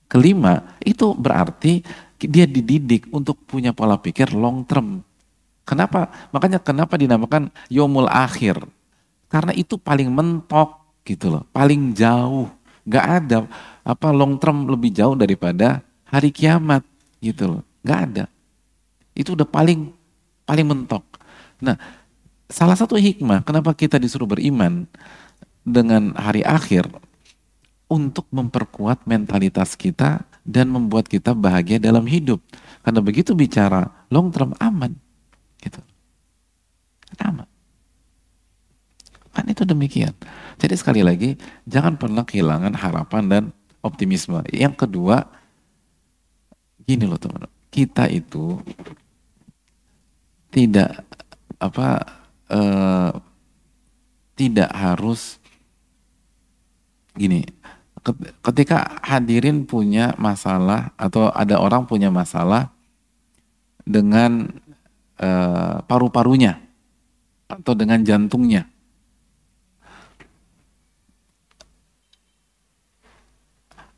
[SPEAKER 1] Kelima, itu berarti dia dididik untuk punya pola pikir long term. Kenapa? Makanya kenapa dinamakan Yomul Akhir? Karena itu paling mentok gitu loh, paling jauh. Gak ada long term lebih jauh daripada hari kiamat gitu loh. Gak ada. Itu udah paling mentok. Nah, salah satu hikmah kenapa kita disuruh beriman dengan hari akhir untuk memperkuat mentalitas kita dan membuat kita bahagia dalam hidup. Karena begitu bicara long term aman gitu. Aman. Kan itu demikian. Jadi sekali lagi, jangan pernah kehilangan harapan dan optimisme. Yang kedua, gini loh teman-teman, kita itu tidak harus gini. Ketika hadirin punya masalah atau ada orang punya masalah dengan paru-parunya atau dengan jantungnya,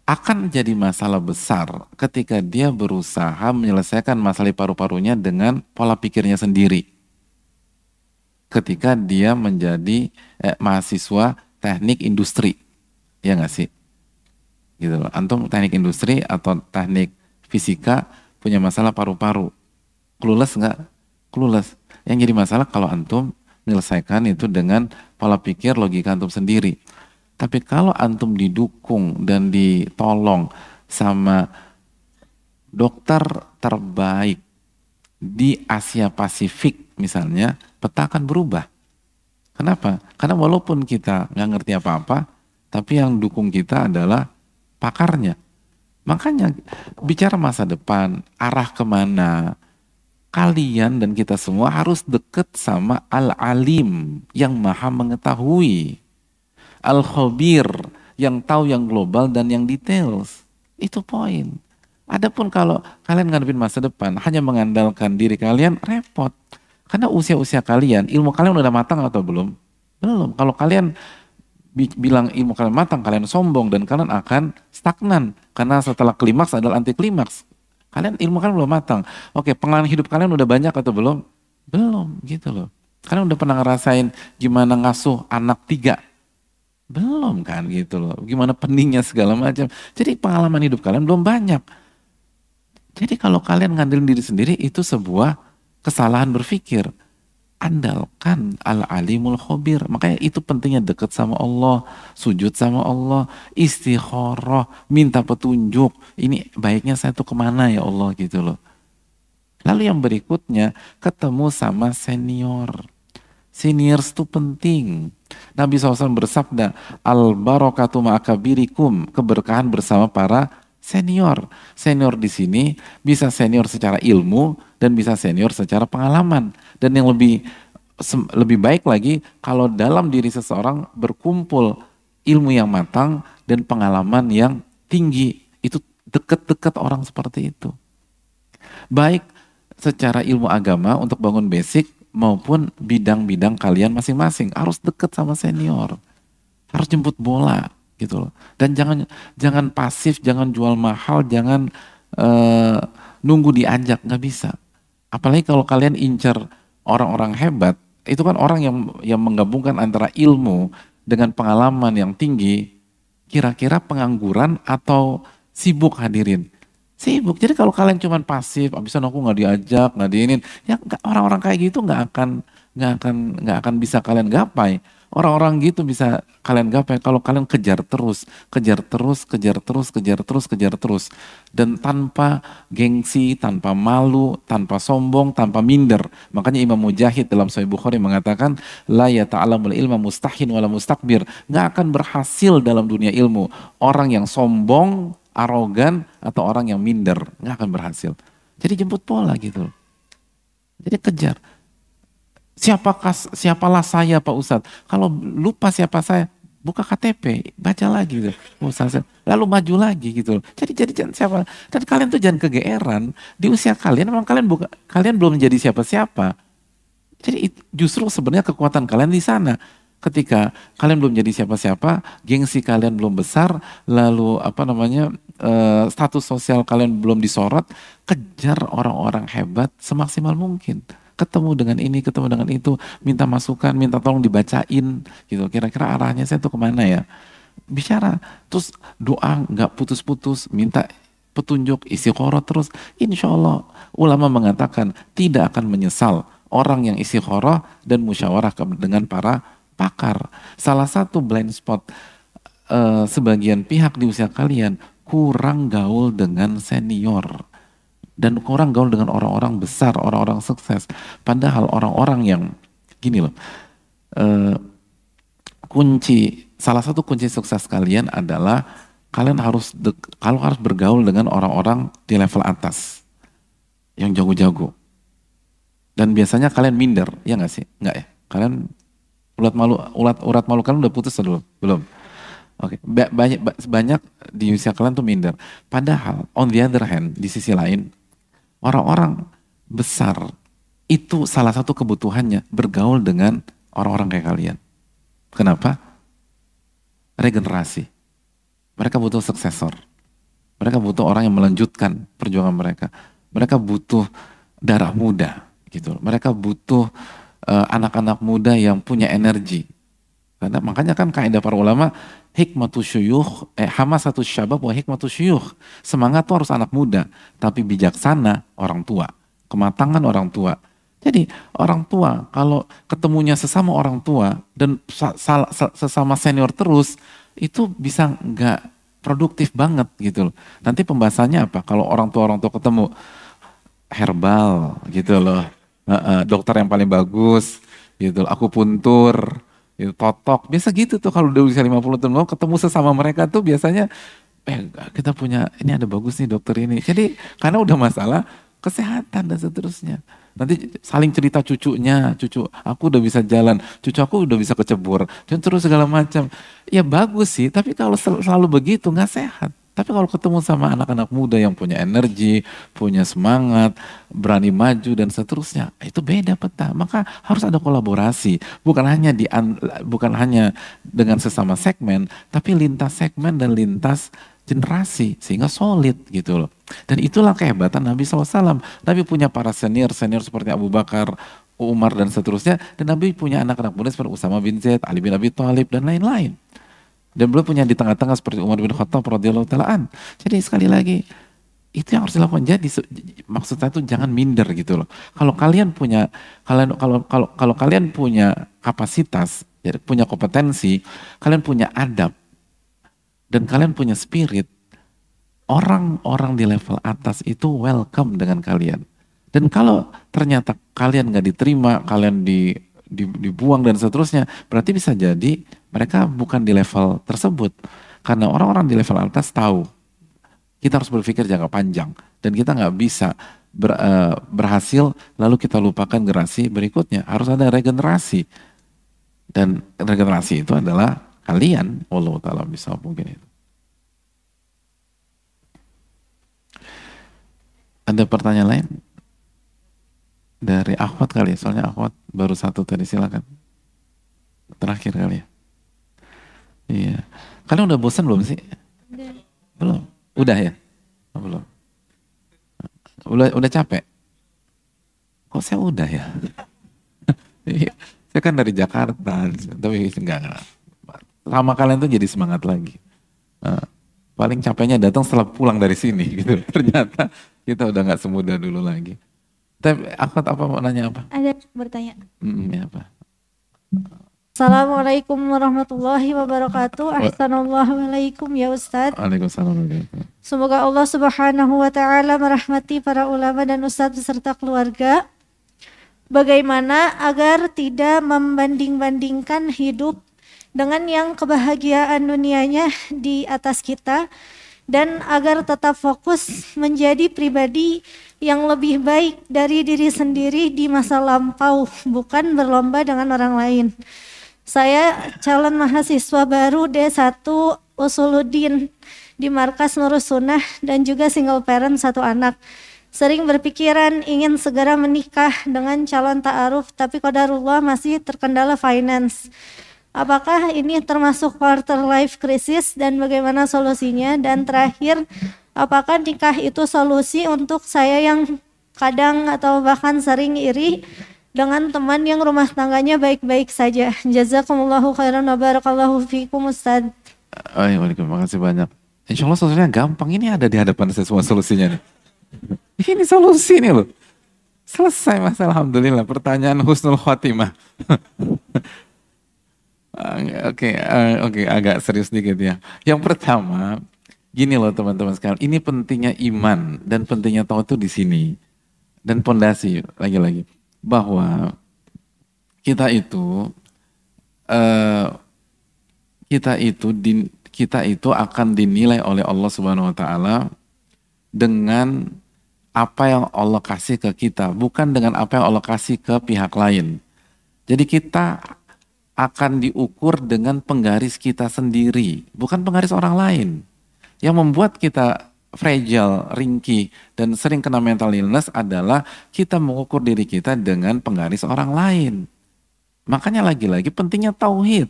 [SPEAKER 1] akan jadi masalah besar ketika dia berusaha menyelesaikan masalah paru-parunya dengan pola pikirnya sendiri. Ketika dia menjadi mahasiswa teknik industri, ya nggak sih? Gitu loh. Antum teknik industri atau teknik fisika punya masalah paru-paru, clueless nggak? Clueless. Yang jadi masalah kalau antum menyelesaikan itu dengan pola pikir logika antum sendiri. Tapi kalau antum didukung dan ditolong sama dokter terbaik di Asia Pasifik misalnya, peta akan berubah. Kenapa? Karena walaupun kita nggak ngerti apa-apa, tapi yang dukung kita adalah pakarnya. Makanya bicara masa depan, arah kemana, kalian dan kita semua harus deket sama Al-Alim yang maha mengetahui. Al-Khabir yang tahu yang global dan yang details. Itu poin. Adapun kalau kalian ngadepin masa depan hanya mengandalkan diri kalian, repot. Karena usia-usia kalian, ilmu kalian udah matang atau belum? Belum. Kalau kalian bilang ilmu kalian matang, kalian sombong dan kalian akan stagnan. Karena setelah klimaks adalah anti klimaks. Kalian ilmu kalian belum matang. Oke, pengalaman hidup kalian udah banyak atau belum? Belum, gitu loh. Kalian udah pernah ngerasain gimana ngasuh anak 3? Belum kan gitu loh. Gimana peningnya segala macam. Jadi pengalaman hidup kalian belum banyak. Jadi kalau kalian ngandelin diri sendiri itu sebuah kesalahan berpikir. andalkan al-alimul khabir. Makanya itu pentingnya dekat sama Allah, sujud sama Allah, istikharah, minta petunjuk. Ini baiknya saya tuh kemana ya Allah gitu loh. Lalu yang berikutnya, ketemu sama senior. Seniors itu penting. Nabi SAW bersabda, al-barakatu ma'akabirikum, keberkahan bersama para senior. Senior di sini bisa senior secara ilmu dan bisa senior secara pengalaman. Dan yang lebih baik lagi kalau dalam diri seseorang berkumpul ilmu yang matang dan pengalaman yang tinggi. Itu dekat-dekat orang seperti itu. Baik secara ilmu agama untuk bangun basic maupun bidang-bidang kalian masing-masing harus dekat sama senior, harus jemput bola gitu loh. Dan jangan pasif, jangan jual mahal, jangan nunggu diajak, nggak bisa. Apalagi kalau kalian incar orang-orang hebat, itu kan orang yang menggabungkan antara ilmu dengan pengalaman yang tinggi. Kira-kira pengangguran atau sibuk hadirin? Sibuk. Jadi kalau kalian cuma pasif, abisan aku nggak diajak, nggak diinin, ya orang-orang kayak gitu nggak akan bisa kalian gapai. Orang-orang gitu bisa kalian gapai kalau kalian kejar terus, dan tanpa gengsi, tanpa malu, tanpa sombong, tanpa minder. Makanya Imam Mujahid dalam Sahih Bukhari mengatakan, la yata'alamul ilma mustahin wala mustakbir. Nggak akan berhasil dalam dunia ilmu orang yang sombong, arogan, atau orang yang minder, nggak akan berhasil. Jadi jemput bola gitu. Jadi kejar. Siapalah saya Pak Ustadz? Kalau lupa siapa saya, buka KTP, baca lagi gitu. Lalu maju lagi gitu. Jadi siapa? Dan kalian tuh jangan kegeeran. Di usia kalian memang kalian belum menjadi siapa-siapa. Jadi justru sebenarnya kekuatan kalian di sana. Ketika kalian belum jadi siapa-siapa, gengsi kalian belum besar, lalu status sosial kalian belum disorot, kejar orang-orang hebat semaksimal mungkin. Ketemu dengan ini, ketemu dengan itu, minta masukan, minta tolong dibacain, gitu. Kira-kira arahnya saya tuh kemana ya? Bicara, terus doa nggak putus-putus, minta petunjuk, istikharah terus. Insya Allah, ulama mengatakan tidak akan menyesal orang yang istikharah dan musyawarah dengan para pakar. Salah satu blind spot sebagian pihak di usia kalian kurang gaul dengan senior dan kurang gaul dengan orang-orang besar, orang-orang sukses. Padahal orang-orang yang gini loh, salah satu kunci sukses kalian adalah kalian harus bergaul dengan orang-orang di level atas yang jago-jago. Dan biasanya kalian minder, ya nggak sih? Nggak ya? Kalian urat malu kalian udah putus atau belum? Oke, banyak di usia kalian tuh minder. Padahal on the other hand, di sisi lain, orang-orang besar itu salah satu kebutuhannya bergaul dengan orang-orang kayak kalian. Kenapa? Regenerasi. Mereka butuh suksesor. Mereka butuh orang yang melanjutkan perjuangan mereka. Mereka butuh darah muda, gitu. Mereka butuh anak-anak muda yang punya energi. Karena makanya kan kaidah para ulama, hikmatus syuyukh, hamasatus syabab wa hikmatus syuyukh. Semangat tuh harus anak muda, tapi bijaksana orang tua, kematangan orang tua. Jadi orang tua kalau ketemunya sesama orang tua dan sesama senior terus, itu bisa nggak produktif banget gitu loh. Nanti pembahasannya apa? Kalau orang tua ketemu herbal gitu loh, dokter yang paling bagus gitu loh, akupuntur, gitu, totok, biasa gitu tuh kalau udah usia 50 tahun ketemu sesama mereka tuh biasanya kita punya, ini ada bagus nih dokter ini. Jadi karena udah masalah kesehatan dan seterusnya. Nanti saling cerita cucunya, cucu aku udah bisa jalan, cucu aku udah bisa kecebur, dan terus segala macam. Ya bagus sih, tapi kalau selalu begitu nggak sehat. Tapi kalau ketemu sama anak-anak muda yang punya energi, punya semangat, berani maju dan seterusnya, itu beda peta. Maka harus ada kolaborasi, bukan hanya dengan sesama segmen, tapi lintas segmen dan lintas generasi sehingga solid gitu loh. Dan itulah kehebatan Nabi SAW. Nabi punya para senior seperti Abu Bakar, Umar dan seterusnya, dan Nabi punya anak-anak muda seperti Usama bin Zaid, Ali bin Abi Thalib dan lain-lain. Dan beliau punya di tengah-tengah seperti Umar bin Khattab radhiyallahu ta'ala an. Jadi sekali lagi, Itu yang harus dilakukan. Jadi maksud saya tuh jangan minder gitu loh. Kalau kalian punya kalau kalian punya kapasitas, ya, punya kompetensi, kalian punya adab dan kalian punya spirit, orang-orang di level atas itu welcome dengan kalian. Dan kalau ternyata kalian nggak diterima, kalian dibuang dan seterusnya, berarti bisa jadi mereka bukan di level tersebut. Karena orang-orang di level atas tahu kita harus berpikir jangka panjang dan kita nggak bisa berhasil lalu kita lupakan generasi berikutnya. Harus ada regenerasi dan regenerasi itu adalah kalian. Allah Ta'ala bisa mungkin itu. Ada pertanyaan lain dari akhwat kali ya, soalnya akhwat baru satu tadi, silakan. Terakhir kali ya. Iya. Kalian udah bosan belum sih? Belum. Udah ya? Oh, belum. Udah capek? Kok saya udah ya? Saya kan dari Jakarta, tapi enggak. Sama kalian tuh jadi semangat lagi. Paling capeknya datang setelah pulang dari sini gitu. Ternyata kita udah nggak semudah dulu lagi. Tapi Akhwat apa mau nanya apa?
[SPEAKER 5] Ada bertanya.
[SPEAKER 1] Ya apa?
[SPEAKER 5] Assalamualaikum warahmatullahi wabarakatuh. Assalamualaikum ya Ustadz.
[SPEAKER 1] Waalaikumsalam.
[SPEAKER 5] Semoga Allah Subhanahu wa taala merahmati para ulama dan ustadz beserta keluarga. Bagaimana agar tidak membanding-bandingkan hidup dengan yang kebahagiaan dunianya di atas kita, dan agar tetap fokus menjadi pribadi yang lebih baik dari diri sendiri di masa lampau, bukan berlomba dengan orang lain. Saya calon mahasiswa baru D1 Usuluddin di Markas Nurus Sunnah dan juga single parent satu anak. Sering berpikiran ingin segera menikah dengan calon ta'aruf, tapi qadarullah masih terkendala finance. Apakah ini termasuk quarter life crisis dan bagaimana solusinya? Dan terakhir, apakah nikah itu solusi untuk saya yang kadang atau bahkan sering iri dengan teman yang rumah tangganya baik-baik saja? Jazakumullahu khairan wa barakallahu fikum Ustaz.
[SPEAKER 1] Terima kasih banyak. Insya Allah solusinya gampang. Ini ada di hadapan saya semua solusinya nih. Ini solusi nih loh. Selesai masalah, alhamdulillah. Pertanyaan husnul khotimah. Oke, agak serius dikit ya. Yang pertama, gini loh teman-teman sekalian, ini pentingnya iman dan pentingnya tauhid itu di sini. Dan pondasi lagi-lagi bahwa kita itu akan dinilai oleh Allah Subhanahu wa taala dengan apa yang Allah kasih ke kita, bukan dengan apa yang Allah kasih ke pihak lain. Jadi kita akan diukur dengan penggaris kita sendiri, bukan penggaris orang lain. Yang membuat kita fragile, ringkih, dan sering kena mental illness adalah kita mengukur diri kita dengan penggaris orang lain. Makanya lagi-lagi pentingnya tauhid.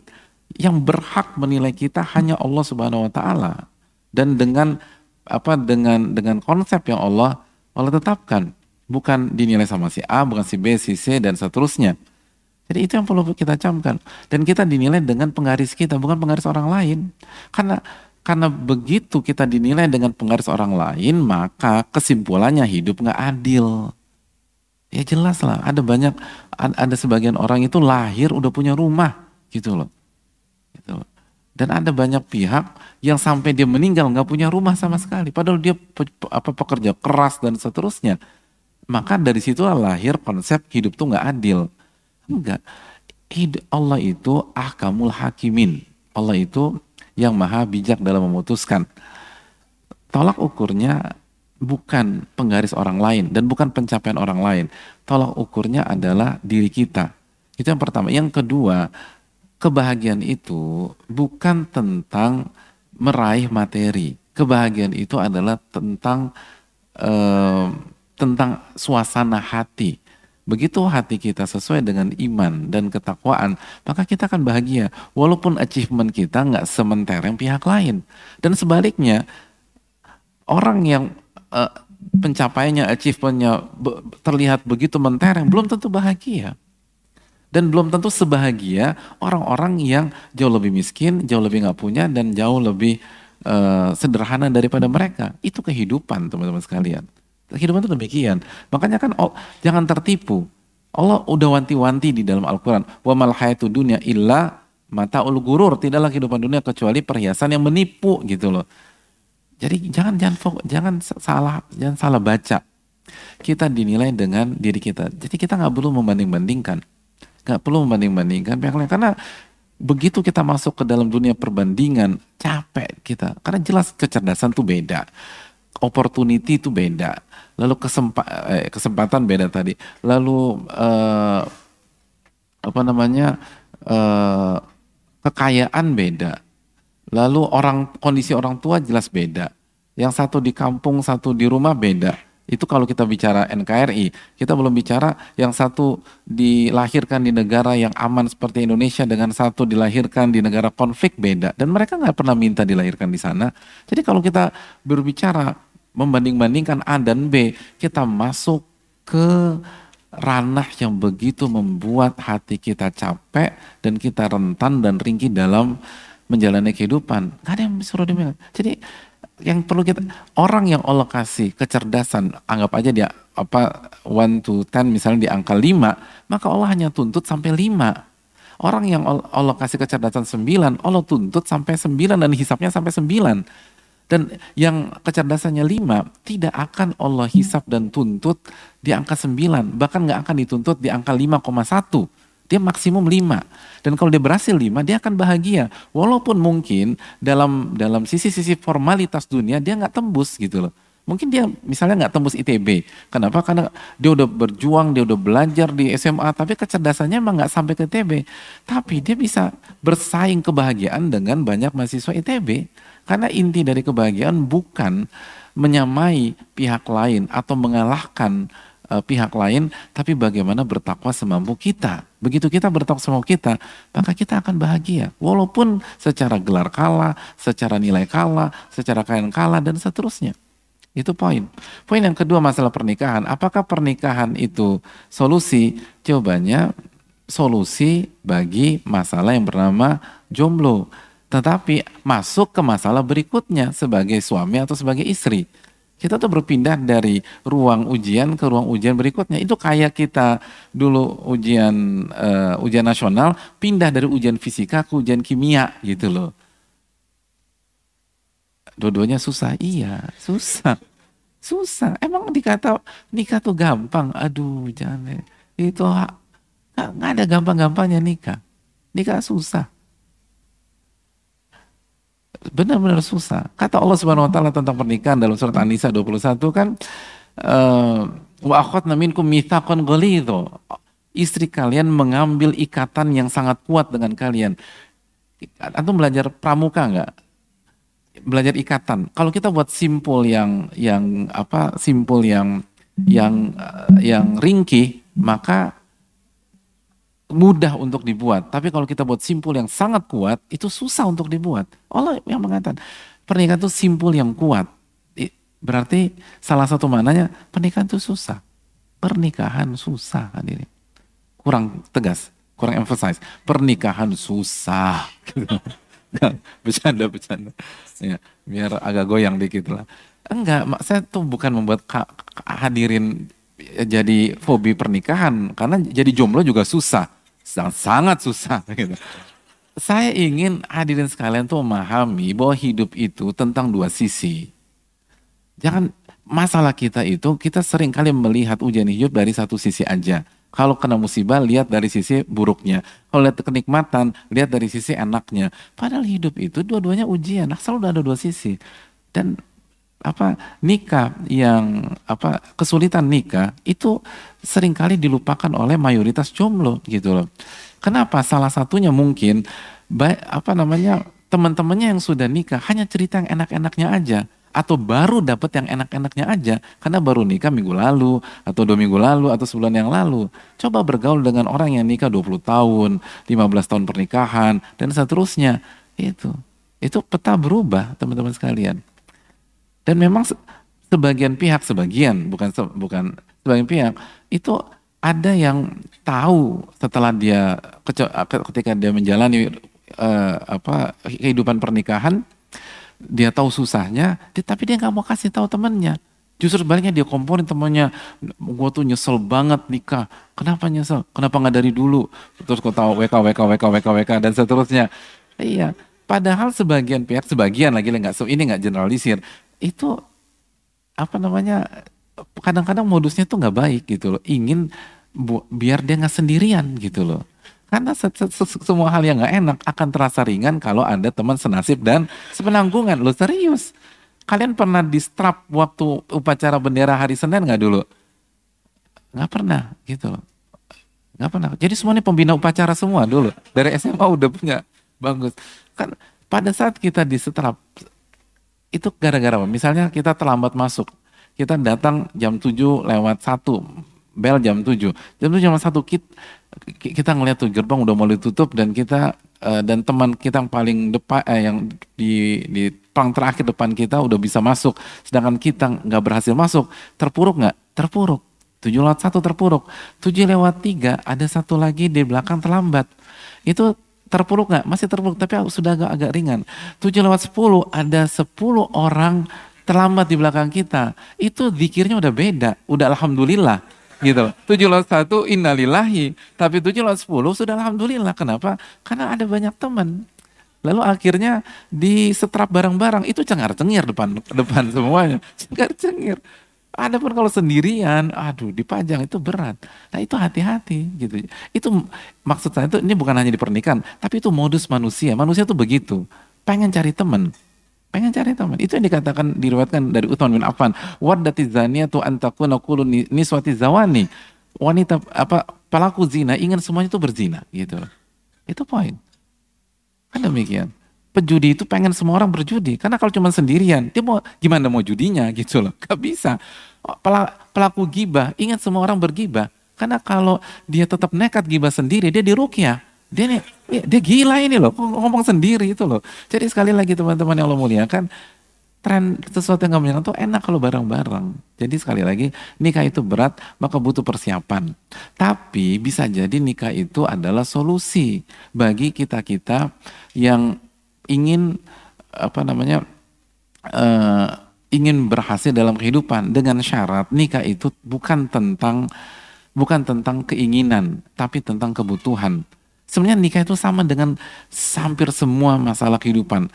[SPEAKER 1] Yang berhak menilai kita hanya Allah Subhanahu wa taala. Dan dengan konsep yang Allah tetapkan, bukan dinilai sama si A, bukan si B, si C, dan seterusnya. Jadi itu yang perlu kita camkan. Dan kita dinilai dengan penggaris kita, bukan penggaris orang lain. Karena begitu kita dinilai dengan penggaris orang lain, maka kesimpulannya hidup nggak adil. Ya jelas lah, ada sebagian orang itu lahir udah punya rumah, gitu loh. Dan ada banyak pihak yang sampai dia meninggal nggak punya rumah sama sekali, padahal dia pekerja keras dan seterusnya. Maka dari situ lahir konsep hidup tuh nggak adil. Enggak, Allah itu ahkamul hakimin. Allah itu yang maha bijak dalam memutuskan. Tolak ukurnya bukan penggaris orang lain dan bukan pencapaian orang lain. Tolak ukurnya adalah diri kita. Itu yang pertama. Yang kedua, kebahagiaan itu bukan tentang meraih materi. Kebahagiaan itu adalah tentang suasana hati. Begitu hati kita sesuai dengan iman dan ketakwaan, maka kita akan bahagia. Walaupun achievement kita nggak sementereng pihak lain. Dan sebaliknya, orang yang pencapaiannya, achievementnya terlihat begitu mentereng, belum tentu bahagia. Dan belum tentu sebahagia orang-orang yang jauh lebih miskin, jauh lebih nggak punya, dan jauh lebih sederhana daripada mereka. Itu kehidupan, teman-teman sekalian. Kehidupan itu demikian. Makanya kan jangan tertipu. Allah udah wanti-wanti di dalam Al-Quran. Wa mal hayatud dunya illa mataul ghurur. Tidaklah kehidupan dunia kecuali perhiasan yang menipu gitu loh. Jadi jangan salah baca. Kita dinilai dengan diri kita. Jadi kita nggak perlu membanding-bandingkan. Nggak perlu membanding-bandingkan pihak lain. Karena begitu kita masuk ke dalam dunia perbandingan, capek kita. Karena jelas kecerdasan itu beda. Opportunity itu beda. Lalu kesempatan beda tadi. Lalu kekayaan beda. Lalu kondisi orang tua jelas beda. Yang satu di kampung, satu di rumah beda. Itu kalau kita bicara NKRI, kita belum bicara yang satu dilahirkan di negara yang aman seperti Indonesia dengan satu dilahirkan di negara konflik beda. Dan mereka nggak pernah minta dilahirkan di sana. Jadi kalau kita berbicara membanding-bandingkan A dan B, kita masuk ke ranah yang begitu membuat hati kita capek dan kita rentan dan ringkih dalam menjalani kehidupan. Gak ada yang suruh demikian. Jadi yang perlu orang yang Allah kasih kecerdasan, anggap aja dia 1 to 10 misalnya di angka 5, maka Allah hanya tuntut sampai 5. Orang yang Allah kasih kecerdasan 9, Allah tuntut sampai 9 dan hisapnya sampai 9. Dan yang kecerdasannya 5, tidak akan Allah hisap dan tuntut di angka 9, bahkan gak akan dituntut di angka 5,1. Dia maksimum 5. Dan kalau dia berhasil 5, dia akan bahagia. Walaupun mungkin dalam sisi-sisi formalitas dunia dia nggak tembus gitu loh. Mungkin dia misalnya nggak tembus ITB. Kenapa? Karena dia udah berjuang, dia udah belajar di SMA, tapi kecerdasannya emang nggak sampai ke ITB. Tapi dia bisa bersaing kebahagiaan dengan banyak mahasiswa ITB. Karena inti dari kebahagiaan bukan menyamai pihak lain atau mengalahkan pihak lain, tapi bagaimana bertakwa semampu kita. Begitu kita bertakwa semampu kita, maka kita akan bahagia. Walaupun secara gelar kalah, secara nilai kalah, secara kekayaan kalah, dan seterusnya. Itu poin. Poin yang kedua masalah pernikahan. Apakah pernikahan itu solusi? Jawabannya solusi bagi masalah yang bernama jomblo. Tetapi masuk ke masalah berikutnya sebagai suami atau sebagai istri. Kita tuh berpindah dari ruang ujian ke ruang ujian berikutnya. Itu kayak kita dulu ujian nasional, pindah dari ujian fisika ke ujian kimia gitu loh. Dua-duanya susah, iya susah. Emang dikata nikah tuh gampang, aduh jangan. Itu nggak ada gampang-gampangnya nikah. Nikah susah. Benar-benar susah. Kata Allah Subhanahu wa taala tentang pernikahan dalam surat An-Nisa 21 kan wa akhadna minkum mitsaqan ghalidha. Istri kalian mengambil ikatan yang sangat kuat dengan kalian. Antum belajar pramuka enggak? Belajar ikatan. Kalau kita buat simpul yang ringkih, maka mudah untuk dibuat. Tapi kalau kita buat simpul yang sangat kuat, itu susah untuk dibuat. Allah yang mengatakan, pernikahan itu simpul yang kuat. Berarti salah satu maknanya, pernikahan itu susah. Pernikahan susah, hadirin. Kurang tegas, kurang emphasize. Pernikahan susah. Bercanda. Ya, biar agak goyang dikit lah. Enggak, saya tuh bukan membuat hadirin jadi fobi pernikahan. Karena jadi jomblo juga susah. Sangat susah gitu. Saya ingin hadirin sekalian tuh memahami bahwa hidup itu tentang dua sisi. Jangan masalah kita itu kita sering kali melihat ujian hidup dari satu sisi aja. Kalau kena musibah lihat dari sisi buruknya. Kalau lihat kenikmatan lihat dari sisi enaknya. Padahal hidup itu dua-duanya ujian. Selalu ada dua sisi. Dan nikah yang kesulitan nikah itu seringkali dilupakan oleh mayoritas jomblo gitu loh. Kenapa? Salah satunya mungkin teman-temannya yang sudah nikah hanya cerita yang enak-enaknya aja atau baru dapat yang enak-enaknya aja karena baru nikah minggu lalu atau 2 minggu lalu atau sebulan yang lalu. Coba bergaul dengan orang yang nikah 20 tahun, 15 tahun pernikahan dan seterusnya. Itu peta berubah, teman-teman sekalian. Dan memang sebagian pihak bukan sebagian pihak itu ada yang tahu setelah dia ketika dia menjalani kehidupan pernikahan dia tahu susahnya, tapi dia nggak mau kasih tahu temannya. Justru sebaliknya dia komporin temannya, gue tuh nyesel banget nikah. Kenapa nyesel? Kenapa nggak dari dulu? Terus kau tahu WK dan seterusnya. Iya, padahal sebagian pihak, sebagian lagi ini nggak generalisir, itu apa namanya? Kadang-kadang modusnya tuh nggak baik gitu loh. Ingin biar dia nggak sendirian gitu loh. Karena semua hal yang nggak enak akan terasa ringan kalau ada teman senasib dan sepenanggungan. Lo serius? Kalian pernah distrap waktu upacara bendera hari Senin nggak dulu? Nggak pernah gitu loh. Nggak pernah. Jadi semuanya pembina upacara semua dulu. Dari SMA udah punya. Bagus. Kan pada saat kita distrap, itu gara-gara apa? Misalnya kita terlambat masuk. Kita datang jam 7 lewat 1. Bel jam 7. Jam 7 jam 1 kita ngeliat tuh gerbang udah mulai tutup dan kita dan teman kita yang paling depan yang di paling terakhir depan kita udah bisa masuk, sedangkan kita nggak berhasil masuk. Terpuruk nggak? Terpuruk. 7 lewat 1 terpuruk. 7 lewat 3 ada satu lagi di belakang terlambat. Itu terpuruk nggak? Masih terpuruk tapi sudah agak ringan. 7 lewat 10 ada 10 orang terlambat di belakang kita. Itu zikirnya udah beda, udah alhamdulillah. Gitu. 7 lewat 1 innalillahi, tapi 7 lewat 10 sudah alhamdulillah. Kenapa? Karena ada banyak teman. Lalu akhirnya di setrap barang-barang itu cengar-cengir depan semuanya. Cengar-cengir. Adapun kalau sendirian, aduh dipajang itu berat. Nah itu hati-hati gitu. Itu maksud saya itu ini bukan hanya di pernikahan, tapi itu modus manusia. Manusia tuh begitu. Pengen cari teman. Itu yang dikatakan diriwayatkan dari Utsman bin Affan. Waddati zaniyatu an takuna qulu niswati zawani. Wanita pelaku zina ingin semuanya itu berzina gitu. Itu poin. Kan demikian. Pejudi itu pengen semua orang berjudi. Karena kalau cuma sendirian, dia mau gimana mau judinya gitu loh. Gak bisa. Pelaku gibah ingin semua orang bergibah. Karena kalau dia tetap nekat gibah sendiri, dia diruqyah. Dia gila ini loh, ngomong sendiri itu loh. Jadi sekali lagi teman-teman yang Allah muliakan, tren sesuatu yang gak menyenangkan tuh enak kalau bareng-bareng. Jadi sekali lagi, nikah itu berat, maka butuh persiapan. Tapi bisa jadi nikah itu adalah solusi bagi kita-kita yang ingin ingin berhasil dalam kehidupan, dengan syarat nikah itu bukan tentang keinginan, tapi tentang kebutuhan. Sebenarnya nikah itu sama dengan hampir semua masalah kehidupan.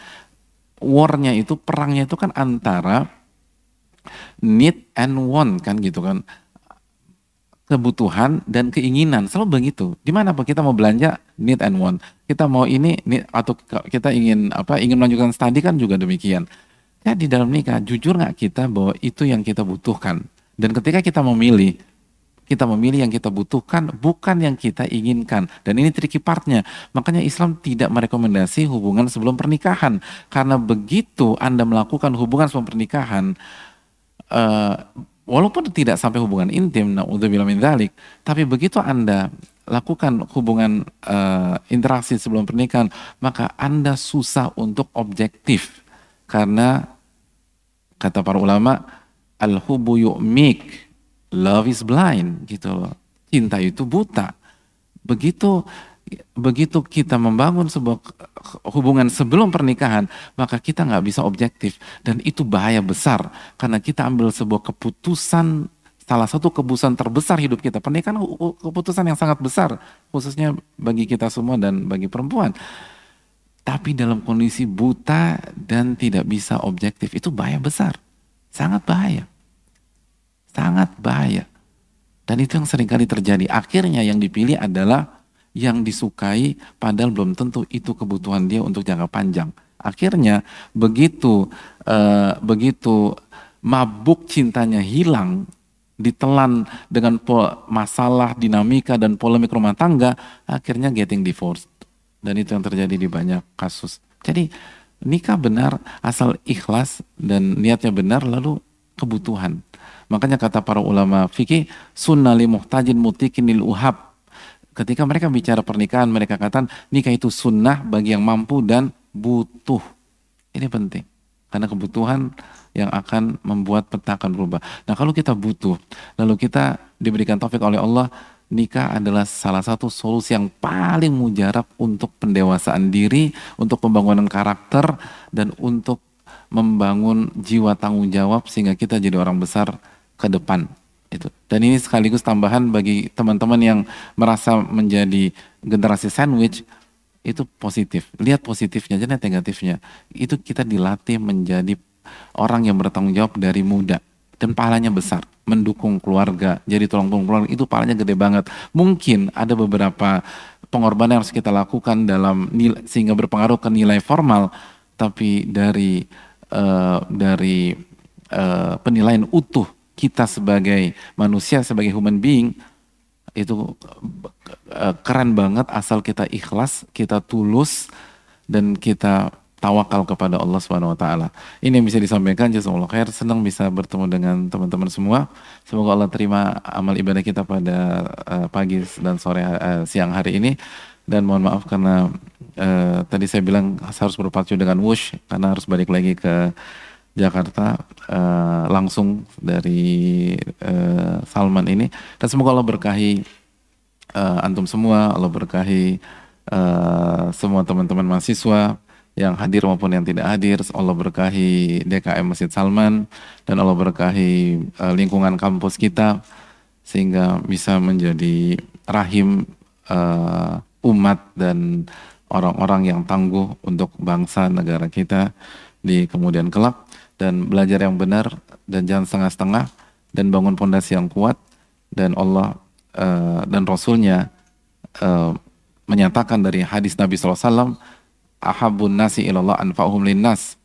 [SPEAKER 1] War-nya itu, perangnya itu kan antara need and want kan gitu kan. Kebutuhan dan keinginan, selalu begitu. Dimana apa kita mau belanja, need and want. Kita mau ini, atau kita ingin melanjutkan studi kan juga demikian. Ya di dalam nikah, jujur nggak kita bahwa itu yang kita butuhkan. Dan ketika kita memilih yang kita butuhkan, bukan yang kita inginkan. Dan ini tricky partnya. Makanya Islam tidak merekomendasi hubungan sebelum pernikahan. Karena begitu Anda melakukan hubungan sebelum pernikahan, walaupun tidak sampai hubungan intim, na'udzubillah min dzalik, tapi begitu Anda lakukan hubungan interaksi sebelum pernikahan, maka Anda susah untuk objektif. Karena kata para ulama, al-hubbu yu'mik, love is blind gitu loh. Cinta itu buta. Begitu kita membangun sebuah hubungan sebelum pernikahan, maka kita nggak bisa objektif. Dan itu bahaya besar. Karena kita ambil sebuah keputusan, salah satu keputusan terbesar hidup kita. Pernikahan keputusan yang sangat besar, khususnya bagi kita semua dan bagi perempuan. Tapi dalam kondisi buta dan tidak bisa objektif, itu bahaya besar. Sangat bahaya. Sangat bahaya. Dan itu yang seringkali terjadi. Akhirnya yang dipilih adalah yang disukai, padahal belum tentu itu kebutuhan dia untuk jangka panjang. Akhirnya begitu mabuk cintanya hilang, ditelan dengan masalah, dinamika, dan polemik rumah tangga, akhirnya getting divorced. Dan itu yang terjadi di banyak kasus. Jadi nikah benar asal ikhlas dan niatnya benar, lalu kebutuhan. Makanya kata para ulama fikih, sunnah li muhtajin mutikin lil uhab. Ketika mereka bicara pernikahan, mereka katakan nikah itu sunnah bagi yang mampu dan butuh. Ini penting. Karena kebutuhan yang akan membuat peta akan berubah. Nah kalau kita butuh, lalu kita diberikan taufik oleh Allah, nikah adalah salah satu solusi yang paling mujarab untuk pendewasaan diri, untuk pembangunan karakter, dan untuk membangun jiwa tanggung jawab sehingga kita jadi orang besar ke depan itu. Dan ini sekaligus tambahan bagi teman-teman yang merasa menjadi generasi sandwich, itu positif. Lihat positifnya, jangan negatifnya. Itu kita dilatih menjadi orang yang bertanggung jawab dari muda dan pahalanya besar, mendukung keluarga, jadi tulang punggung keluarga, itu pahalanya gede banget. Mungkin ada beberapa pengorbanan yang harus kita lakukan dalam nilai, sehingga berpengaruh ke nilai formal, tapi dari penilaian utuh kita sebagai manusia, sebagai human being, itu keren banget asal kita ikhlas, kita tulus, dan kita tawakal kepada Allah Subhanahu wa taala. Ini yang bisa disampaikan. Jazakallahu khair. Senang bisa bertemu dengan teman-teman semua. Semoga Allah terima amal ibadah kita pada pagi dan sore siang hari ini. Dan mohon maaf karena tadi saya bilang harus berpacu dengan wush karena harus balik lagi ke Jakarta langsung dari Salman ini. Dan semoga Allah berkahi antum semua, Allah berkahi semua teman-teman mahasiswa yang hadir maupun yang tidak hadir. Allah berkahi DKM Masjid Salman dan Allah berkahi lingkungan kampus kita sehingga bisa menjadi rahim umat dan orang-orang yang tangguh untuk bangsa negara kita di kemudian kelak, dan belajar yang benar dan jangan setengah-setengah, dan bangun pondasi yang kuat. Dan Allah dan Rasulnya menyatakan dari hadis Nabi SAW, ahabun nasi ilallah anfa'uhum linnas.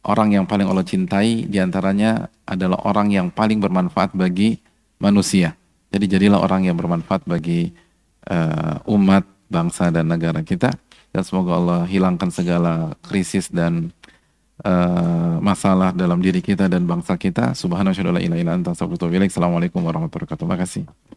[SPEAKER 1] Orang yang paling Allah cintai diantaranya adalah orang yang paling bermanfaat bagi manusia. Jadi jadilah orang yang bermanfaat bagi umat, bangsa dan negara kita. Dan semoga Allah hilangkan segala krisis dan masalah dalam diri kita dan bangsa kita. Subhanallah, la ilaha illa anta, astaghfiruka wa atubu ilaik. Assalamualaikum warahmatullahi wabarakatuh. Terima kasih.